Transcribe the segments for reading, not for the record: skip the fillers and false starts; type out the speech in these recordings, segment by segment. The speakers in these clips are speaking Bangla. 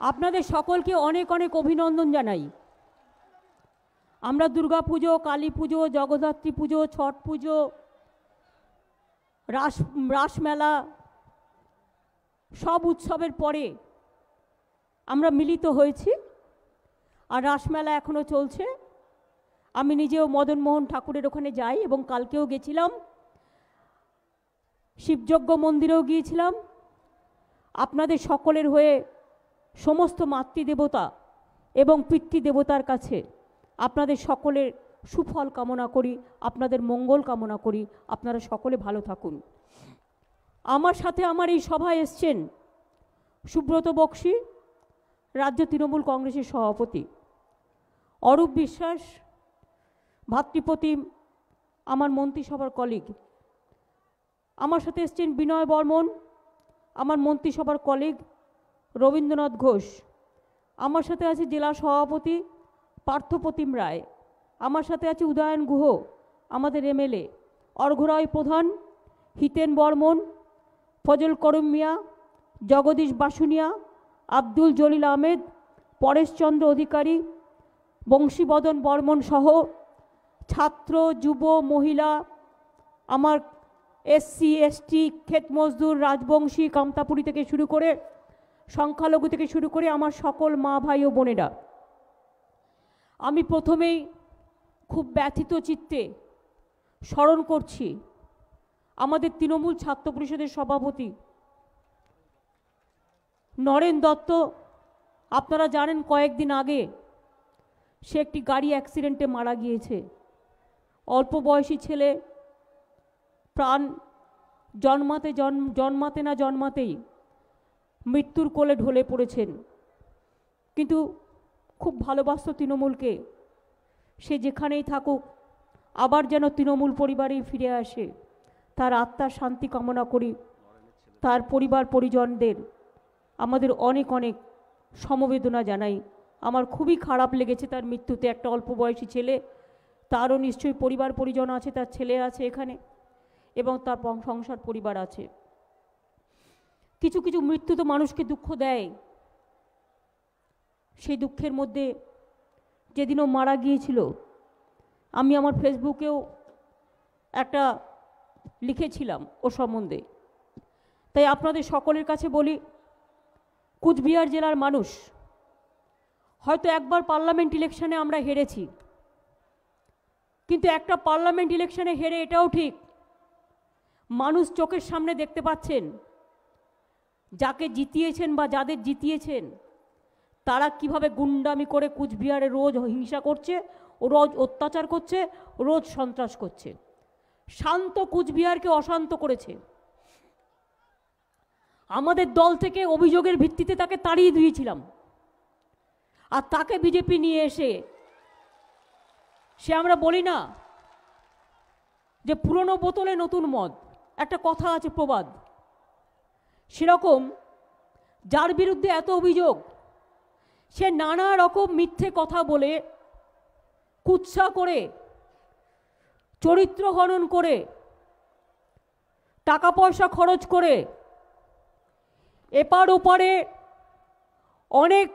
আপনাদের সকলকে অনেক অনেক অভিনন্দন জানাই। আমরা দুর্গা পুজো, কালী পুজো, জগদ্ধাত্রী পুজো, ছট পুজো, রাসমেলা সব উৎসবের পরে আমরা মিলিত হয়েছি। আর রাসমেলা এখনও চলছে। আমি নিজেও মদনমোহন ঠাকুরের ওখানে যাই এবং কালকেও গেছিলাম, শিবযজ্ঞ মন্দিরেও গিয়েছিলাম। আপনাদের সকলের হয়ে সমস্ত মাতৃদেবতা এবং পিতৃদেবতার কাছে আপনাদের সকলের সুফল কামনা করি, আপনাদের মঙ্গল কামনা করি। আপনারা সকলে ভালো থাকুন। আমার সাথে আমার এই সভায় এসছেন সুব্রত বক্সী, রাজ্য তৃণমূল কংগ্রেসের সভাপতি, অরূপ বিশ্বাস, ভাতৃপ্রতিম, আমার মন্ত্রিসভার কলিগ। আমার সাথে এসছেন বিনয় বর্মন, আমার মন্ত্রিসভার কলিগ, রবীন্দ্রনাথ ঘোষ। আমার সাথে আছে জেলা সভাপতি পার্থপ্রতিম রায়। আমার সাথে আছে উদয়ন গুহ, আমাদের এমএলএ, অর্ঘ্যরায় প্রধান, হিতেন বর্মন, ফজল করম মিয়া, জগদীশ বাসুনিয়া, আব্দুল জলিল আহমেদ, পরেশচন্দ্র অধিকারী, বংশীবদন বর্মন সহ ছাত্র, যুব, মহিলা, আমার এসসি এসটি, ক্ষেত মজদুর, রাজবংশী, কামতাপুরী থেকে শুরু করে সংখ্যালঘু থেকে শুরু করে আমার সকল মা ভাই ও বোনেরা, আমি প্রথমেই খুব ব্যথিত চিত্তে স্মরণ করছি আমাদের তৃণমূল ছাত্র পরিষদের সভাপতি নরেন দত্ত। আপনারা জানেন কয়েকদিন আগে সে একটি গাড়ি অ্যাক্সিডেন্টে মারা গিয়েছে। অল্প বয়সী ছেলে, প্রাণ জন্মাতেই মৃত্যুর কোলে ঢলে পড়েছেন। কিন্তু খুব ভালোবাসত তৃণমূলকে। সে যেখানেই থাকুক আবার যেন তৃণমূল পরিবারেই ফিরে আসে, তার আত্মার শান্তি কামনা করি। তার পরিবার পরিজনদের আমাদের অনেক অনেক সমবেদনা জানাই। আমার খুবই খারাপ লেগেছে তার মৃত্যুতে। একটা অল্প বয়সী ছেলে, তারও নিশ্চয়ই পরিবার পরিজন আছে, তার ছেলে আছে এখানে এবং তার সংসার পরিবার আছে। কিছু কিছু মৃত্যু তো মানুষকে দুঃখ দেয়। সেই দুঃখের মধ্যে যেদিনও মারা গিয়েছিল, আমি আমার ফেসবুকেও একটা লিখেছিলাম ও সম্বন্ধে। তাই আপনাদের সকলের কাছে বলি, কুচবিহার জেলার মানুষ, হয়তো একবার পার্লামেন্ট ইলেকশনে আমরা হেরেছি, কিন্তু একটা পার্লামেন্ট ইলেকশনে হেরে এটাও ঠিক মানুষ চোখের সামনে দেখতে পাচ্ছেন যাকে জিতিয়েছেন বা যাদের জিতিয়েছেন তারা কিভাবে গুন্ডামি করে কুচবিহারে রোজ হিংসা করছে, রোজ অত্যাচার করছে, রোজ সন্ত্রাস করছে। শান্ত কুচবিহারকে অশান্ত করেছে। আমাদের দল থেকে অভিযোগের ভিত্তিতে তাকে তাড়িয়ে দিয়েছিলাম, আর তাকে বিজেপি নিয়ে এসে আমরা বলি না যে পুরনো বোতলে নতুন মদ, একটা কথা আছে প্রবাদ, সেরকম যার বিরুদ্ধে এত অভিযোগ সে নানা রকম মিথ্যে কথা বলে, কুৎসা করে, চরিত্র হনন করে, টাকা পয়সা খরচ করে, এপার ওপারে অনেক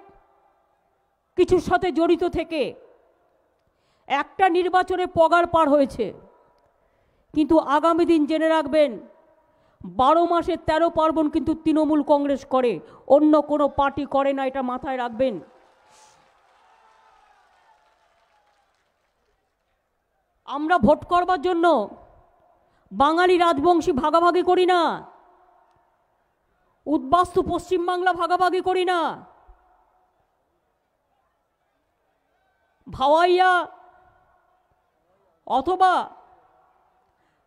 কিছুর সাথে জড়িত থেকে একটা নির্বাচনে পগার পার হয়েছে। কিন্তু আগামী দিন জেনে রাখবেন, 12 মাসে 13 পার্বণ কিন্তু তৃণমূল কংগ্রেস করে, অন্য কোনো পার্টি করে না, এটা মাথায় রাখবেন। আমরা ভোট করবার জন্য বাঙালি রাজবংশী ভাগাভাগি করি না, উদ্বাস্তু পশ্চিমবাংলা ভাগাভাগি করি না, ভাওয়াইয়া অথবা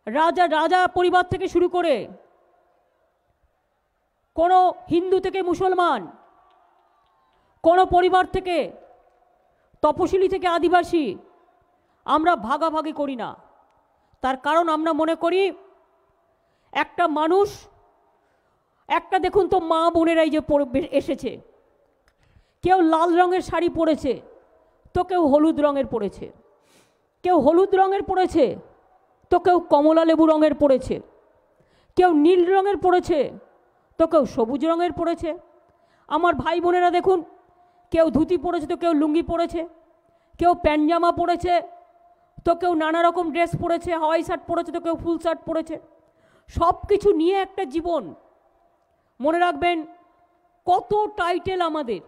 রাজা পরিবার থেকে শুরু করে কোনো হিন্দু থেকে মুসলমান, কোনো পরিবার থেকে তপশিলি থেকে আদিবাসী, আমরা ভাগাভাগি করি না। তার কারণ আমরা মনে করি একটা মানুষ, একটা দেখুন তো মা বোনেরাই যে এসেছে, কেউ লাল রঙের শাড়ি পরেছে তো কেউ হলুদ রঙের পরেছে, কেউ হলুদ রঙের পরেছে তো কেউ কমলা লেবু রঙের পরেছে, কেউ নীল রঙের পরেছে তো কেউ সবুজ রঙের পরেছে। আমার ভাই বোনেরা দেখুন কেউ ধুতি পরেছে তো কেউ লুঙ্গি পরেছে, কেউ প্যান্ট জামা পরেছে তো কেউ নানা রকম ড্রেস পরেছে, হাওয়াই শার্ট পরেছে তো কেউ ফুল শার্ট পরেছে। সব কিছু নিয়ে একটা জীবন। মনে রাখবেন কত টাইটেল আমাদের,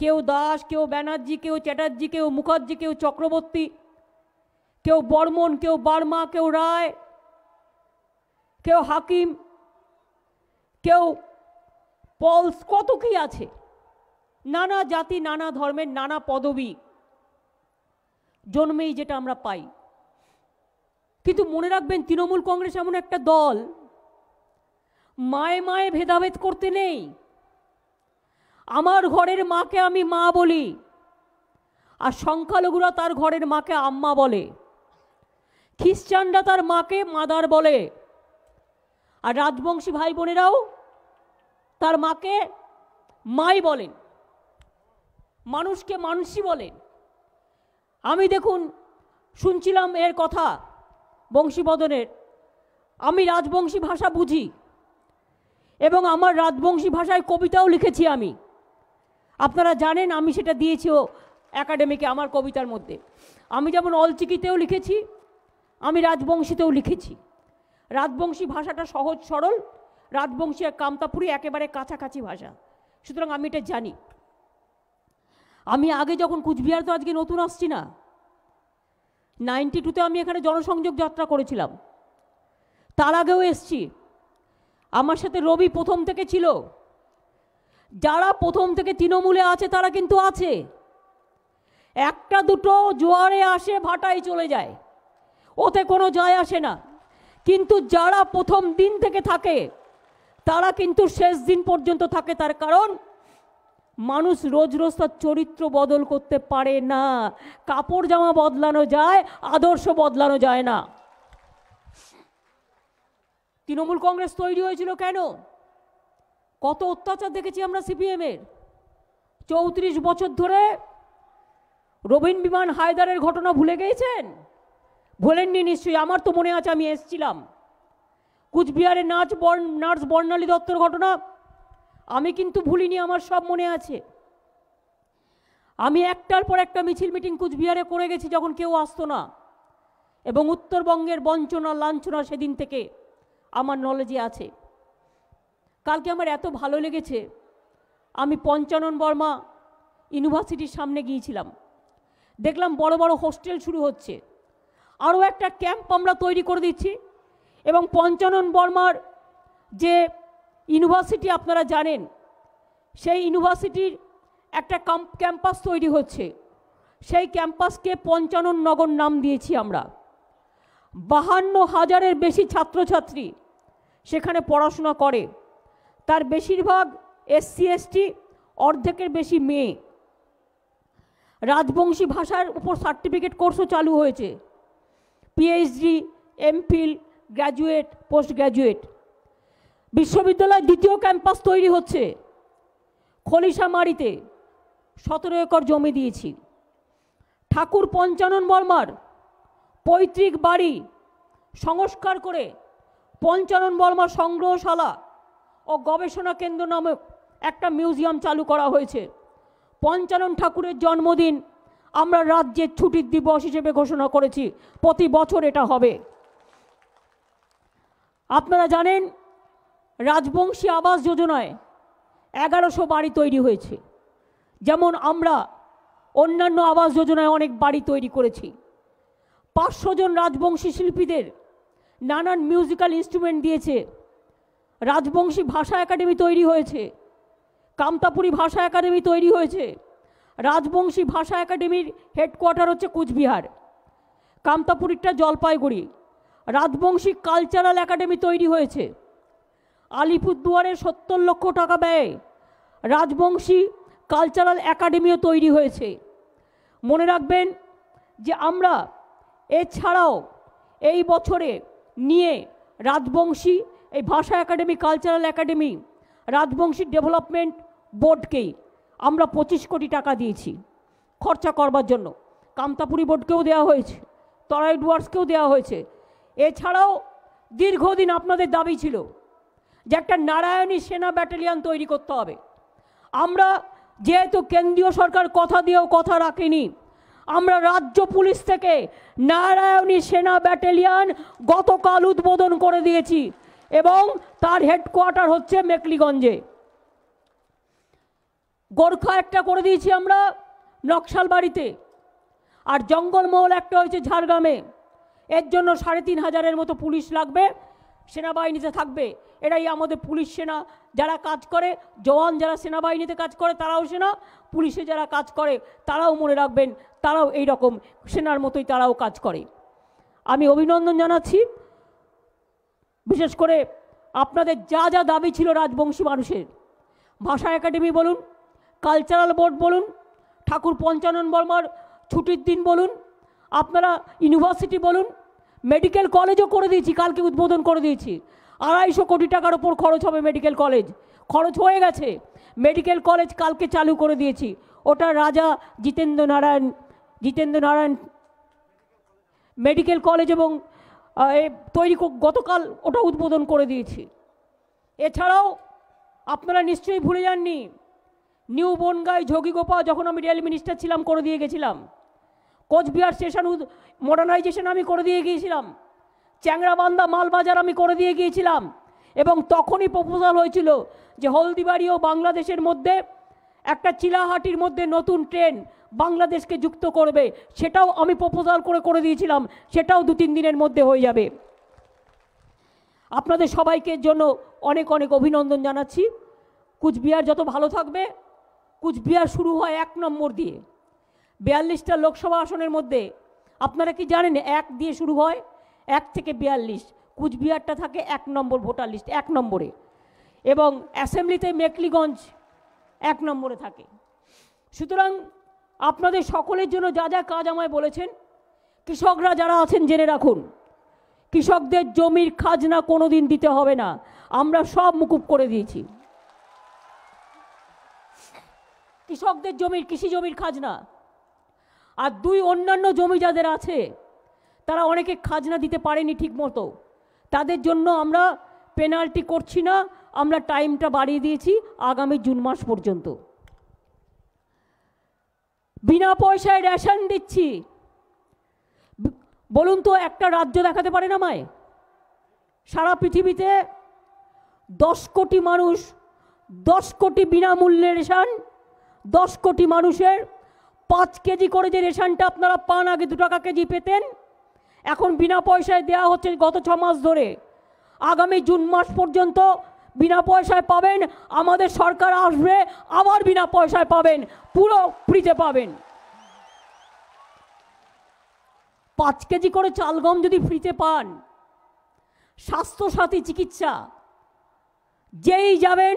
কেউ দাস, কেউ ব্যানার্জি, কেউ চ্যাটার্জি, কেউ মুখার্জি, কেউ চক্রবর্তী, কেউ বর্মন, কেউ বার্মা, কেউ রায়, কেউ হাকিম, কেউ পলস, কত কি আছে। নানা জাতি, নানা ধর্মের, নানা পদবী জন্মেই যেটা আমরা পাই। কিন্তু মনে রাখবেন তৃণমূল কংগ্রেস এমন একটা দল, মায়ে মায়ে ভেদাভেদ করতে নেই। আমার ঘরের মাকে আমি মা বলি, আর সংখ্যালঘুরা তার ঘরের মাকে আম্মা বলে, খ্রিস্টানরা তার মাকে মাদার বলে, আর রাজবংশী ভাই বোনেরাও তার মাকে মাই বলেন, মানুষকে মানুষই বলেন। আমি দেখুন শুনছিলাম এর কথা বংশীবদনের, আমি রাজবংশী ভাষা বুঝি এবং আমার রাজবংশী ভাষায় কবিতাও লিখেছি আমি। আপনারা জানেন আমি সেটা দিয়েছিও একাডেমিকে আমার কবিতার মধ্যে। আমি যেমন অলচিকিতেও লিখেছি, আমি রাজবংশীতেও লিখেছি। রাজবংশী ভাষাটা সহজ সরল, রাজবংশী আর কামতাপুরি একেবারে কাছাকাছি ভাষা, সুতরাং আমি এটা জানি। আমি আগে যখন কুচবিহার, তো আজকে নতুন আসছি না, 92-তে আমি এখানে জনসংযোগ যাত্রা করেছিলাম, তার আগেও এসছি। আমার সাথে রবি প্রথম থেকে ছিল। যারা প্রথম থেকে তৃণমূলে আছে তারা কিন্তু আছে, একটা দুটো জোয়ারে আসে ভাটায় চলে যায়, ওতে কোনো যায় আসে না। কিন্তু যারা প্রথম দিন থেকে থাকে তারা কিন্তু শেষ দিন পর্যন্ত থাকে। তার কারণ মানুষ রোজ রোজ তার চরিত্র বদল করতে পারে না। কাপড় জামা বদলানো যায়, আদর্শ বদলানো যায় না। তৃণমূল কংগ্রেস তৈরি হয়েছিল কেন? কত অত্যাচার দেখেছি আমরা সিপিএমের। 34 বছর ধরে রবিন বিমান হায়দারের ঘটনা ভুলে গিয়েছেন? ভোলেননি নিশ্চয়ই, আমার তো মনে আছে আমি এসেছিলাম। কুচবিহারের নার্স বর্ণালী দত্তর ঘটনা আমি কিন্তু ভুলিনি, আমার সব মনে আছে। আমি একটার পর একটা মিছিল মিটিং কুচবিহারে করে গেছি যখন কেউ আসতো না, এবং উত্তরবঙ্গের বঞ্চনা লাঞ্ছনা সেদিন থেকে আমার নলেজে আছে। কালকে আমার এত ভালো লেগেছে, আমি পঞ্চানন বর্মা ইউনিভার্সিটির সামনে গিয়েছিলাম, দেখলাম বড় বড় হোস্টেল শুরু হচ্ছে, আরও একটা ক্যাম্প আমরা তৈরি করে দিচ্ছি। এবং পঞ্চানন বর্মার যে ইউনিভার্সিটি আপনারা জানেন, সেই ইউনিভার্সিটির একটা ক্যাম্পাস তৈরি হচ্ছে, সেই ক্যাম্পাসকে পঞ্চানন নগর নাম দিয়েছি আমরা। 52,000-এর বেশি ছাত্রছাত্রী সেখানে পড়াশোনা করে, তার বেশিরভাগ SC ST, অর্ধেকের বেশি মেয়ে। রাজবংশী ভাষার উপর সার্টিফিকেট কোর্সও চালু হয়েছে, PhD, MPhil, graduate, post graduate. বিশ্ববিদ্যালয়ের দ্বিতীয় ক্যাম্পাস তৈরি হচ্ছে খলিশামারিতে, 17 একর জমি দিয়েছি। ঠাকুর পঞ্চানন বর্মার পৈতৃক বাড়ি সংস্কার করে পঞ্চানন বর্মা সংগ্রহশালা ও গবেষণা কেন্দ্র নামে একটা মিউজিয়াম চালু করা হয়েছে। পঞ্চানন ঠাকুরের জন্মদিন আমরা রাজ্যের ছুটির দিবস হিসেবে ঘোষণা করেছি, প্রতি বছর এটা হবে। আপনারা জানেন রাজবংশী আবাস যোজনায় 1100 বাড়ি তৈরি হয়েছে, যেমন আমরা অন্যান্য আবাস যোজনায় অনেক বাড়ি তৈরি করেছি। 500 জন রাজবংশী শিল্পীদের নানান মিউজিক্যাল ইনস্ট্রুমেন্ট দিয়েছে। রাজবংশী ভাষা একাডেমি তৈরি হয়েছে, কামতাপুরি ভাষা একাডেমি তৈরি হয়েছে। রাজবংশী ভাষা একাডেমির হেডকোয়ার্টার হচ্ছে কুচবিহার, কামতাপুরিটা জলপাইগুড়ি। রাজবংশী কালচারাল একাডেমি তৈরি হয়েছে। আলিপুরদুয়ারে 70 লক্ষ টাকা ব্যয়ে রাজবংশী কালচারাল একাডেমিও তৈরি হয়েছে। মনে রাখবেন যে আমরা এছাড়াও এই বছরে নিয়ে রাজবংশী এই ভাষা academy, cultural academy, Rajbanshi development বোর্ডকেই আমরা 25 কোটি টাকা দিয়েছি খরচা করবার জন্য। কামতাপুরি বোর্ডকেও দেওয়া হয়েছে, তরাই ডুয়ার্সকেও দেওয়া হয়েছে। এছাড়াও দীর্ঘদিন আপনাদের দাবি ছিল যে একটা নারায়ণী সেনা ব্যাটালিয়ন তৈরি করতে হবে। আমরা যেহেতু কেন্দ্রীয় সরকার কথা দিয়েও কথা রাখেনি, আমরা রাজ্য পুলিশ থেকে নারায়ণী সেনা ব্যাটালিয়ন গতকাল উদ্বোধন করে দিয়েছি এবং তার হেডকোয়ার্টার হচ্ছে মেকলিগঞ্জে। গোর্খা একটা করে দিয়েছি আমরা নকশালবাড়িতে, আর জঙ্গলমহল একটা হয়েছে ঝাড়গ্রামে। এর জন্য ৩৫০০-এর মতো পুলিশ লাগবে, সেনাবাহিনীতে থাকবে। এরাই আমাদের পুলিশ সেনা যারা কাজ করে, জওয়ান যারা সেনাবাহিনীতে কাজ করে তারাও সেনা, পুলিশে যারা কাজ করে তারাও মনে রাখবেন তারাও এই রকম সেনার মতোই তারাও কাজ করে। আমি অভিনন্দন জানাচ্ছি। বিশেষ করে আপনাদের যা যা দাবি ছিল রাজবংশী মানুষের, ভাষা একাডেমি বলুন, কালচারাল বোর্ড বলুন, ঠাকুর পঞ্চানন বর্মার ছুটির দিন বলুন, আপনারা ইউনিভার্সিটি বলুন, মেডিকেল কলেজও করে দিয়েছি, কালকে উদ্বোধন করে দিয়েছি। ২৫০ কোটি টাকার ওপর খরচ হবে মেডিকেল কলেজ, খরচ হয়ে গেছে। মেডিকেল কলেজ কালকে চালু করে দিয়েছি, ওটা রাজা জিতেন্দ্র নারায়ণ মেডিকেল কলেজ এবং তৈরি গতকাল ওটা উদ্বোধন করে দিয়েছি। এছাড়াও আপনারা নিশ্চয়ই ভুলে যাননি, নিউ বনগাঁয় যোগীগোপা যখন আমি রেল মিনিস্টার ছিলাম করে দিয়ে গেছিলাম। কোচবিহার স্টেশন মডার্নাইজেশন আমি করে দিয়ে গিয়েছিলাম। চ্যাংরাবান্ধা মালবাজার আমি করে দিয়ে গিয়েছিলাম। এবং তখনই প্রপোজাল হয়েছিল যে হলদিবাড়ি ও বাংলাদেশের মধ্যে একটা চিলাহাটির মধ্যে নতুন ট্রেন বাংলাদেশকে যুক্ত করবে, সেটাও আমি প্রপোজাল করে দিয়েছিলাম। সেটাও ২-৩ দিনের মধ্যে হয়ে যাবে। আপনাদের সবাইকে জন্য অনেক অনেক অভিনন্দন জানাচ্ছি। কুচবিহার যত ভালো থাকবে। কুচবিহার শুরু হয় ১ নম্বর দিয়ে। ৪২টা লোকসভা আসনের মধ্যে আপনারা কি জানেন ১ দিয়ে শুরু হয়, ১ থেকে ৪২। কুচবিহারটা থাকে ১ নম্বর ভোটার লিস্ট, ১ নম্বরে। এবং অ্যাসেম্বলিতে মেকলিগঞ্জ ১ নম্বরে থাকে। সুতরাং আপনাদের সকলের জন্য যা যা কাজ আমায় বলেছেন, কৃষকরা যারা আছেন জেনে রাখুন, কৃষকদের জমির খাজনা কোনোদিন দিতে হবে না, আমরা সব মুকুব করে দিয়েছি। কৃষকদের জমির, কৃষি জমির খাজনা। আর ২ অন্যান্য জমি যাদের আছে তারা অনেকে খাজনা দিতে পারেনি ঠিক মতো, তাদের জন্য আমরা পেনাল্টি করছি না, আমরা টাইমটা বাড়িয়ে দিয়েছি আগামী জুন মাস পর্যন্ত। বিনা পয়সায় রেশন দিচ্ছি। বলুন তো একটা রাজ্য দেখাতে পারেন আমায় সারা পৃথিবীতে ১০ কোটি মানুষ, ১০ কোটি বিনামূল্যে রেশন, ১০ কোটি মানুষের ৫ কেজি করে যে রেশনটা আপনারা পান, আগে ২ টাকা কেজি পেতেন, এখন বিনা পয়সায় দেওয়া হচ্ছে গত ৬ মাস ধরে। আগামী জুন মাস পর্যন্ত বিনা পয়সায় পাবেন। আমাদের সরকার আসবে, আবার বিনা পয়সায় পাবেন, পুরো ফ্রিতে পাবেন। ৫ কেজি করে চাল গম যদি ফ্রিতে পান, স্বাস্থ্যসাথী চিকিৎসা যেই যাবেন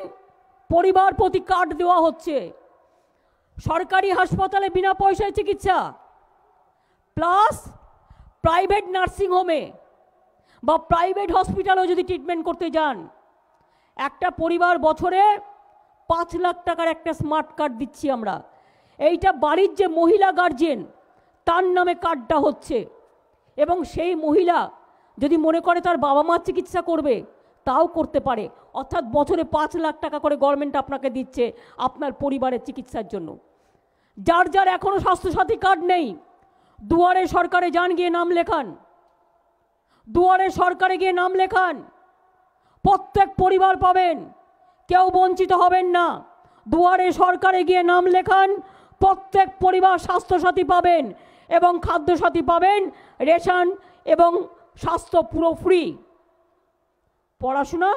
পরিবার প্রতি কার্ড দেওয়া হচ্ছে, সরকারি হাসপাতালে বিনা পয়সায় চিকিৎসা, প্লাস প্রাইভেট নার্সিংহোমে বা প্রাইভেট হসপিটালেও যদি ট্রিটমেন্ট করতে যান, একটা পরিবার বছরে ৫ লাখ টাকার একটা স্মার্ট কার্ড দিচ্ছি আমরা। এইটা বাড়ির যে মহিলা গার্জেন তার নামে কার্ডটা হচ্ছে, এবং সেই মহিলা যদি মনে করে তার বাবা মার চিকিৎসা করবে তাও করতে পারে। অর্থাৎ বছরে ৫ লাখ টাকা করে গভর্নমেন্ট আপনাকে দিচ্ছে আপনার পরিবারের চিকিৎসার জন্য। যার যার এখনো স্বাস্থ্যসাথী কার্ড নেই, দুয়ারে সরকারে যান, গিয়ে নাম লেখান। দুয়ারে সরকারে গিয়ে নাম লেখান, প্রত্যেক পরিবার পাবেন, কেউ বঞ্চিত হবেন না। দুয়ারে সরকারে গিয়ে নাম লেখান, প্রত্যেক পরিবার স্বাস্থ্যসাথী পাবেন এবং খাদ্যসাথী পাবেন, রেশন এবং স্বাস্থ্য পুরো ফ্রি। পড়াশোনা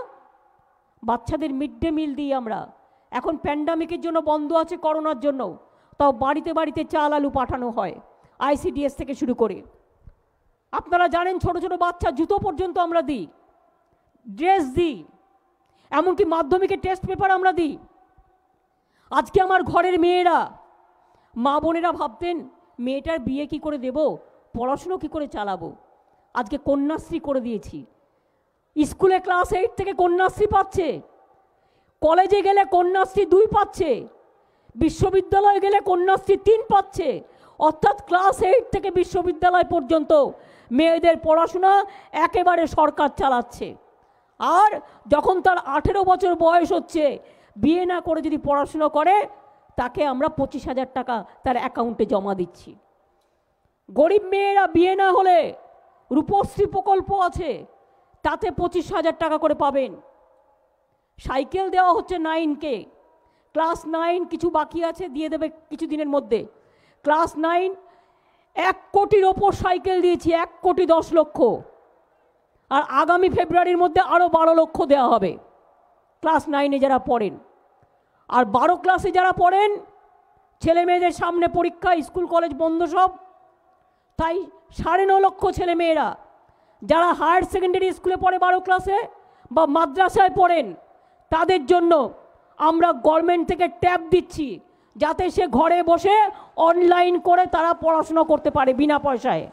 বাচ্চাদের মিড ডে মিল দিই আমরা। এখন প্যান্ডামিকের জন্য বন্ধ আছে, করোনার জন্য, তাও বাড়িতে বাড়িতে চাল আলু পাঠানো হয় ICDS থেকে শুরু করে। আপনারা জানেন ছোট ছোট বাচ্চা জুতো পর্যন্ত আমরা দিই, ড্রেস দিই, এমনকি মাধ্যমিকের টেস্ট পেপার আমরা দিই। আজকে আমার ঘরের মেয়েরা, মা বোনেরা ভাবতেন মেয়েটার বিয়ে কি করে দেব, পড়াশুনো কি করে চালাবো। আজকে কন্যাশ্রী করে দিয়েছি। স্কুলে ক্লাস 8 থেকে কন্যাশ্রী পাচ্ছে, কলেজে গেলে কন্যাশ্রী 2 পাচ্ছে, বিশ্ববিদ্যালয়ে গেলে কন্যাশ্রী 3 পাচ্ছে। অর্থাৎ ক্লাস 8 থেকে বিশ্ববিদ্যালয় পর্যন্ত মেয়েদের পড়াশোনা একেবারে সরকার চালাচ্ছে। আর যখন তার 18 বছর বয়স হচ্ছে, বিয়ে না করে যদি পড়াশোনা করে, তাকে আমরা 25,000 টাকা তার অ্যাকাউন্টে জমা দিচ্ছি। গরিব মেয়েরা বিয়ে না হলে রূপশ্রী প্রকল্প আছে, তাতে 25,000 টাকা করে পাবেন। সাইকেল দেওয়া হচ্ছে 9কে, ক্লাস 9 কিছু বাকি আছে, দিয়ে দেবে কিছু দিনের মধ্যে। ক্লাস 9 1 কোটির ওপর সাইকেল দিয়েছি, 1 কোটি 10 লক্ষ, আর আগামী ফেব্রুয়ারির মধ্যে আরও 12 লক্ষ দেওয়া হবে ক্লাস 9-এ যারা পড়েন। আর 12 ক্লাসে যারা পড়েন, ছেলে মেয়েদের সামনে পরীক্ষা, স্কুল কলেজ বন্ধ সব, তাই 9.5 লক্ষ ছেলে মেয়েরা যারা হায়ার সেকেন্ডারি স্কুলে পড়ে 12 ক্লাসে বা মাদ্রাসায় পড়েন, তাদের জন্য আমরা গভর্নমেন্ট থেকে ট্যাব দিচ্ছি, যাতে সে ঘরে বসে অনলাইন করে তারা পড়াশোনা করতে পারে বিনা পয়সায়।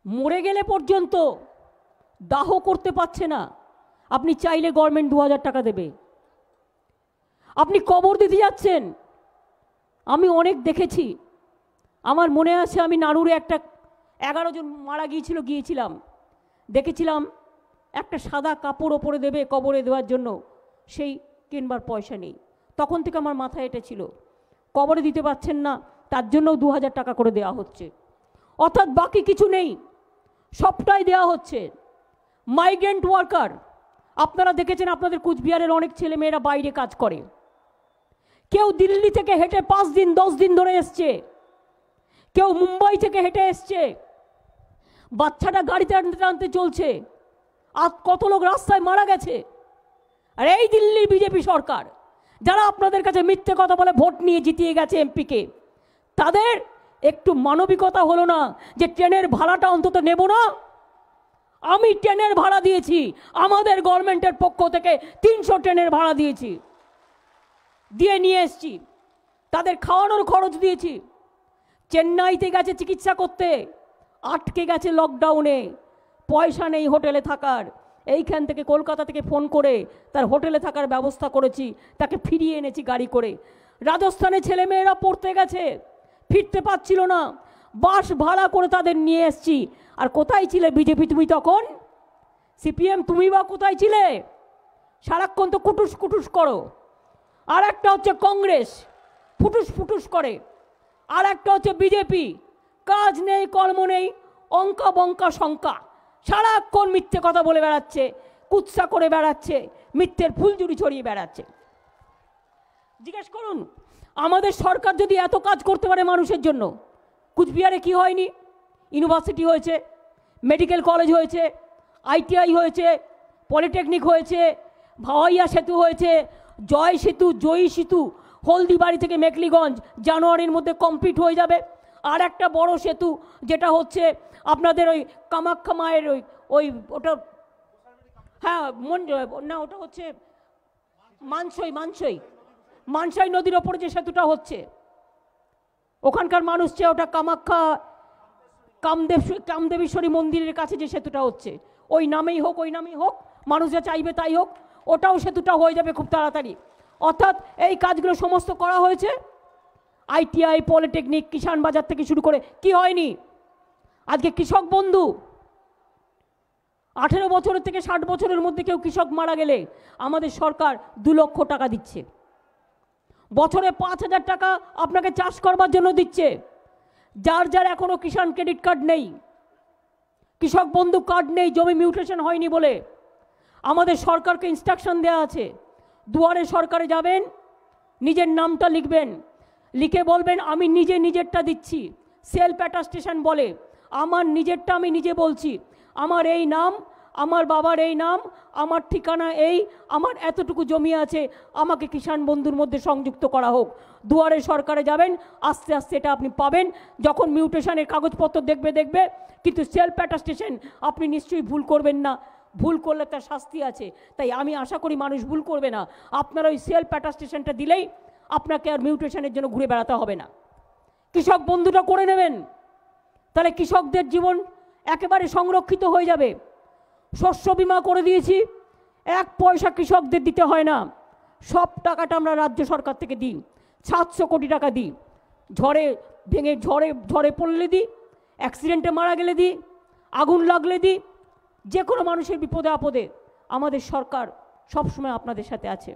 মরে গেলে পর্যন্ত দাহ করতে পারছে না, আপনি চাইলে গভর্নমেন্ট 2,000 টাকা দেবে। আপনি কবর দিতে যাচ্ছেন, আমি অনেক দেখেছি, আমার মনে আছে আমি নাড়ুরে একটা 11 জন মারা গিয়েছিলাম, দেখেছিলাম একটা সাদা কাপড় ওপরে দেবে কবরে দেওয়ার জন্য, সেই কিনবার পয়সা নেই। তখন থেকে আমার মাথায় এটা ছিল, কবরে দিতে পারছেন না, তার জন্য 2,000 টাকা করে দেওয়া হচ্ছে। অর্থাৎ বাকি কিছু নেই, সবটাই দেওয়া হচ্ছে। মাইগ্রেন্ট ওয়ার্কার, আপনারা দেখেছেন আপনাদের কুচবিহারের অনেক ছেলে মেয়েরা বাইরে কাজ করে, কেউ দিল্লি থেকে হেঁটে 5 দিন 10 দিন ধরে এসছে, কেউ মুম্বাই থেকে হেঁটে এসছে, বাচ্চাটা গাড়িতে টানতে টানতে চলছে, আর কত লোক রাস্তায় মারা গেছে। আর এই দিল্লির বিজেপি সরকার যারা আপনাদের কাছে মিথ্যে কথা বলে ভোট নিয়ে জিতিয়ে গেছে এমপিকে, তাদের একটু মানবিকতা হলো না যে ট্রেনের ভাড়াটা অন্তত নেব না? আমি ট্রেনের ভাড়া দিয়েছি, আমাদের গভর্নমেন্টের পক্ষ থেকে 300 ট্রেনের ভাড়া দিয়েছি, দিয়ে নিয়ে এসছি, তাদের খাওয়ানোর খরচ দিয়েছি। চেন্নাইতে গেছে চিকিৎসা করতে, আটকে গেছে লকডাউনে, পয়সা নেই হোটেলে থাকার, এইখান থেকে কলকাতা থেকে ফোন করে তার হোটেলে থাকার ব্যবস্থা করেছি, তাকে ফিরিয়ে এনেছি গাড়ি করে। রাজস্থানে ছেলেমেয়েরা পড়তে গেছে, ফিরতে পারছিল না, বাস ভাড়া করে তাদের নিয়ে এসছি। আর কোথায় ছিলে বিজেপি তুমি তখন? সিপিএম তুমি বা কোথায় ছিলে? সারাক্ষণ তো কুটুস কুটুস করো। আর একটা হচ্ছে কংগ্রেস, ফুটুস ফুটুস করে। আর একটা হচ্ছে বিজেপি, কাজ নেই কর্ম নেই, অঙ্কা বঙ্কা শঙ্কা, সারাক্ষণ মিথ্যে কথা বলে বেড়াচ্ছে, কুৎসা করে বেড়াচ্ছে, মিথ্যের ফুলঝুরি ছড়িয়ে বেড়াচ্ছে। জিজ্ঞেস করুন, আমাদের সরকার যদি এত কাজ করতে পারে মানুষের জন্য, কুচবিহারে কি হয়নি? ইউনিভার্সিটি হয়েছে, মেডিকেল কলেজ হয়েছে, ITI হয়েছে, পলিটেকনিক হয়েছে, ভাওয়াইয়া সেতু হয়েছে, জয় সেতু, জয়ী সেতু, হলদিবাড়ি থেকে মেকলিগঞ্জ জানুয়ারির মধ্যে কমপ্লিট হয়ে যাবে। আর একটা বড় সেতু যেটা হচ্ছে আপনাদের ওই কামাখ্যা মায়ের ওই ওটা, হ্যাঁ না ওটা হচ্ছে মানসাই নদীর ওপরে যে সেতুটা হচ্ছে, ওখানকার মানুষ চেয়ে ওটা কামাখ্যা কামদেবেশ্বরী মন্দিরের কাছে যে সেতুটা হচ্ছে, ওই নামেই হোক, মানুষ যা চাইবে তাই হোক, ওটাও সেতুটা হয়ে যাবে খুব তাড়াতাড়ি। অর্থাৎ এই কাজগুলো সমস্ত করা হয়েছে। ITI, পলিটেকনিক, কিষাণ বাজার থেকে শুরু করে কি হয়নি? আজকে কৃষক বন্ধু, 18 বছরের থেকে 60 বছরের মধ্যে কেউ কৃষক মারা গেলে আমাদের সরকার 2 লক্ষ টাকা দিচ্ছে, বছরে 5,000 টাকা আপনাকে চাষ করবার জন্য দিচ্ছে। যার যার এখনো কিষাণ ক্রেডিট কার্ড নেই, কৃষক বন্ধু কার্ড নেই, জমি মিউটেশন হয়নি বলে, আমাদের সরকারকে ইনস্ট্রাকশন দেওয়া আছে, দুয়ারে সরকারে যাবেন, নিজের নামটা লিখবেন, লিখে বলবেন আমি নিজেরটা দিচ্ছি। সেলফ অ্যাটাস্টেশন বলে, আমার নিজেরটা আমি নিজে বলছি, আমার এই নাম, আমার বাবার এই নাম, আমার ঠিকানা এই, আমার এতটুকু জমি আছে, আমাকে কিষাণ বন্ধুর মধ্যে সংযুক্ত করা হোক। দুয়ারে সরকারে যাবেন, আস্তে আস্তে এটা আপনি পাবেন। যখন মিউটেশনের কাগজপত্র দেখবে, কিন্তু সেলফ অ্যাটাস্টেশন আপনি নিশ্চয়ই ভুল করবেন না, ভুল করলে তার শাস্তি আছে। তাই আমি আশা করি মানুষ ভুল করবে না। আপনারা ওই সেলফ অ্যাটাস্টেশনটা দিলেই আপনাকে আর মিউটেশনের জন্য ঘুরে বেড়াতে হবে না। কৃষক বন্ধুটা করে নেবেন, তাহলে কৃষকদের জীবন একেবারে সংরক্ষিত হয়ে যাবে। শস্য বীমা করে দিয়েছি, 1 পয়সা কৃষকদের দিতে হয় না, সব টাকাটা আমরা রাজ্য সরকার থেকে দিই, 700 কোটি টাকা দিই। ঝড়ে পড়লে দিই, অ্যাক্সিডেন্টে মারা গেলে দিই, আগুন লাগলে দিই, যে কোনো মানুষের বিপদে আপদে আমাদের সরকার সবসময় আপনাদের সাথে আছে।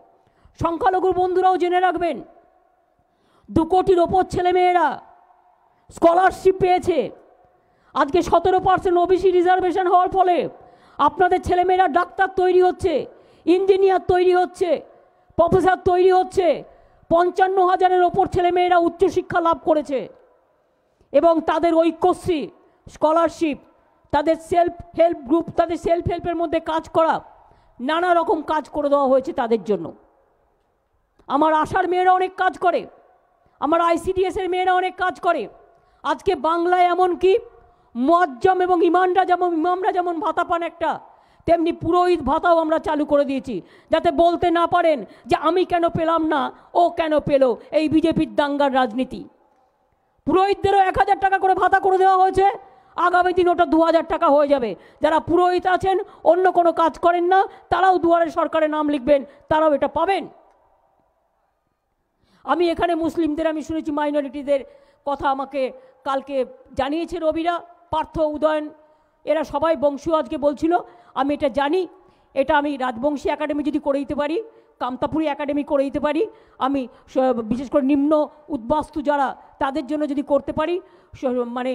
সংখ্যালঘু বন্ধুরাও জেনে রাখবেন, 2 কোটির ওপর ছেলেমেয়েরা স্কলারশিপ পেয়েছে। আজকে 17% ওবিসি রিজার্ভেশন হওয়ার ফলে আপনাদের ছেলেমেয়েরা ডাক্তার তৈরি হচ্ছে, ইঞ্জিনিয়ার তৈরি হচ্ছে, প্রফেসর তৈরি হচ্ছে। 55,000-এর ওপর ছেলেমেয়েরা উচ্চশিক্ষা লাভ করেছে এবং তাদের ঐক্যশ্রী স্কলারশিপ, তাদের সেলফ হেল্প গ্রুপ, তাদের সেলফ হেল্পের মধ্যে কাজ করা, নানা রকম কাজ করে দেওয়া হয়েছে তাদের জন্য। আমার আশার মেয়েরা অনেক কাজ করে, আমার ICDS-এর মেয়েরা অনেক কাজ করে। আজকে বাংলায় এমনকি মুয়াজ্জম এবং ইমামরা যেমন ভাতা পান একটা, তেমনি পুরোহিত ভাতাও আমরা চালু করে দিয়েছি, যাতে বলতে না পারেন যে আমি কেন পেলাম না, ও কেন পেল, এই বিজেপির দাঙ্গার রাজনীতি। পুরোহিতদেরও 1000 টাকা করে ভাতা করে দেওয়া হয়েছে, আগামী দিন ওটা 2000 টাকা হয়ে যাবে। যারা পুরোহিত আছেন, অন্য কোনো কাজ করেন না, তারাও দুয়ারে সরকারে নাম লিখবেন, তারাও এটা পাবেন। আমি এখানে মুসলিমদের, আমি শুনেছি মাইনরিটিদের কথা আমাকে কালকে জানিয়েছে রবিরা, পার্থ, উদয়ন, এরা সবাই বংশীয় আজকে বলছিল। আমি এটা জানি, এটা আমি রাজবংশী একাডেমি যদি করে দিতে পারি, কামতাপুরী একাডেমি করে দিতে পারি, আমি বিশেষ করে নিম্ন উদ্বাস্তু যারা তাদের জন্য যদি করতে পারি, মানে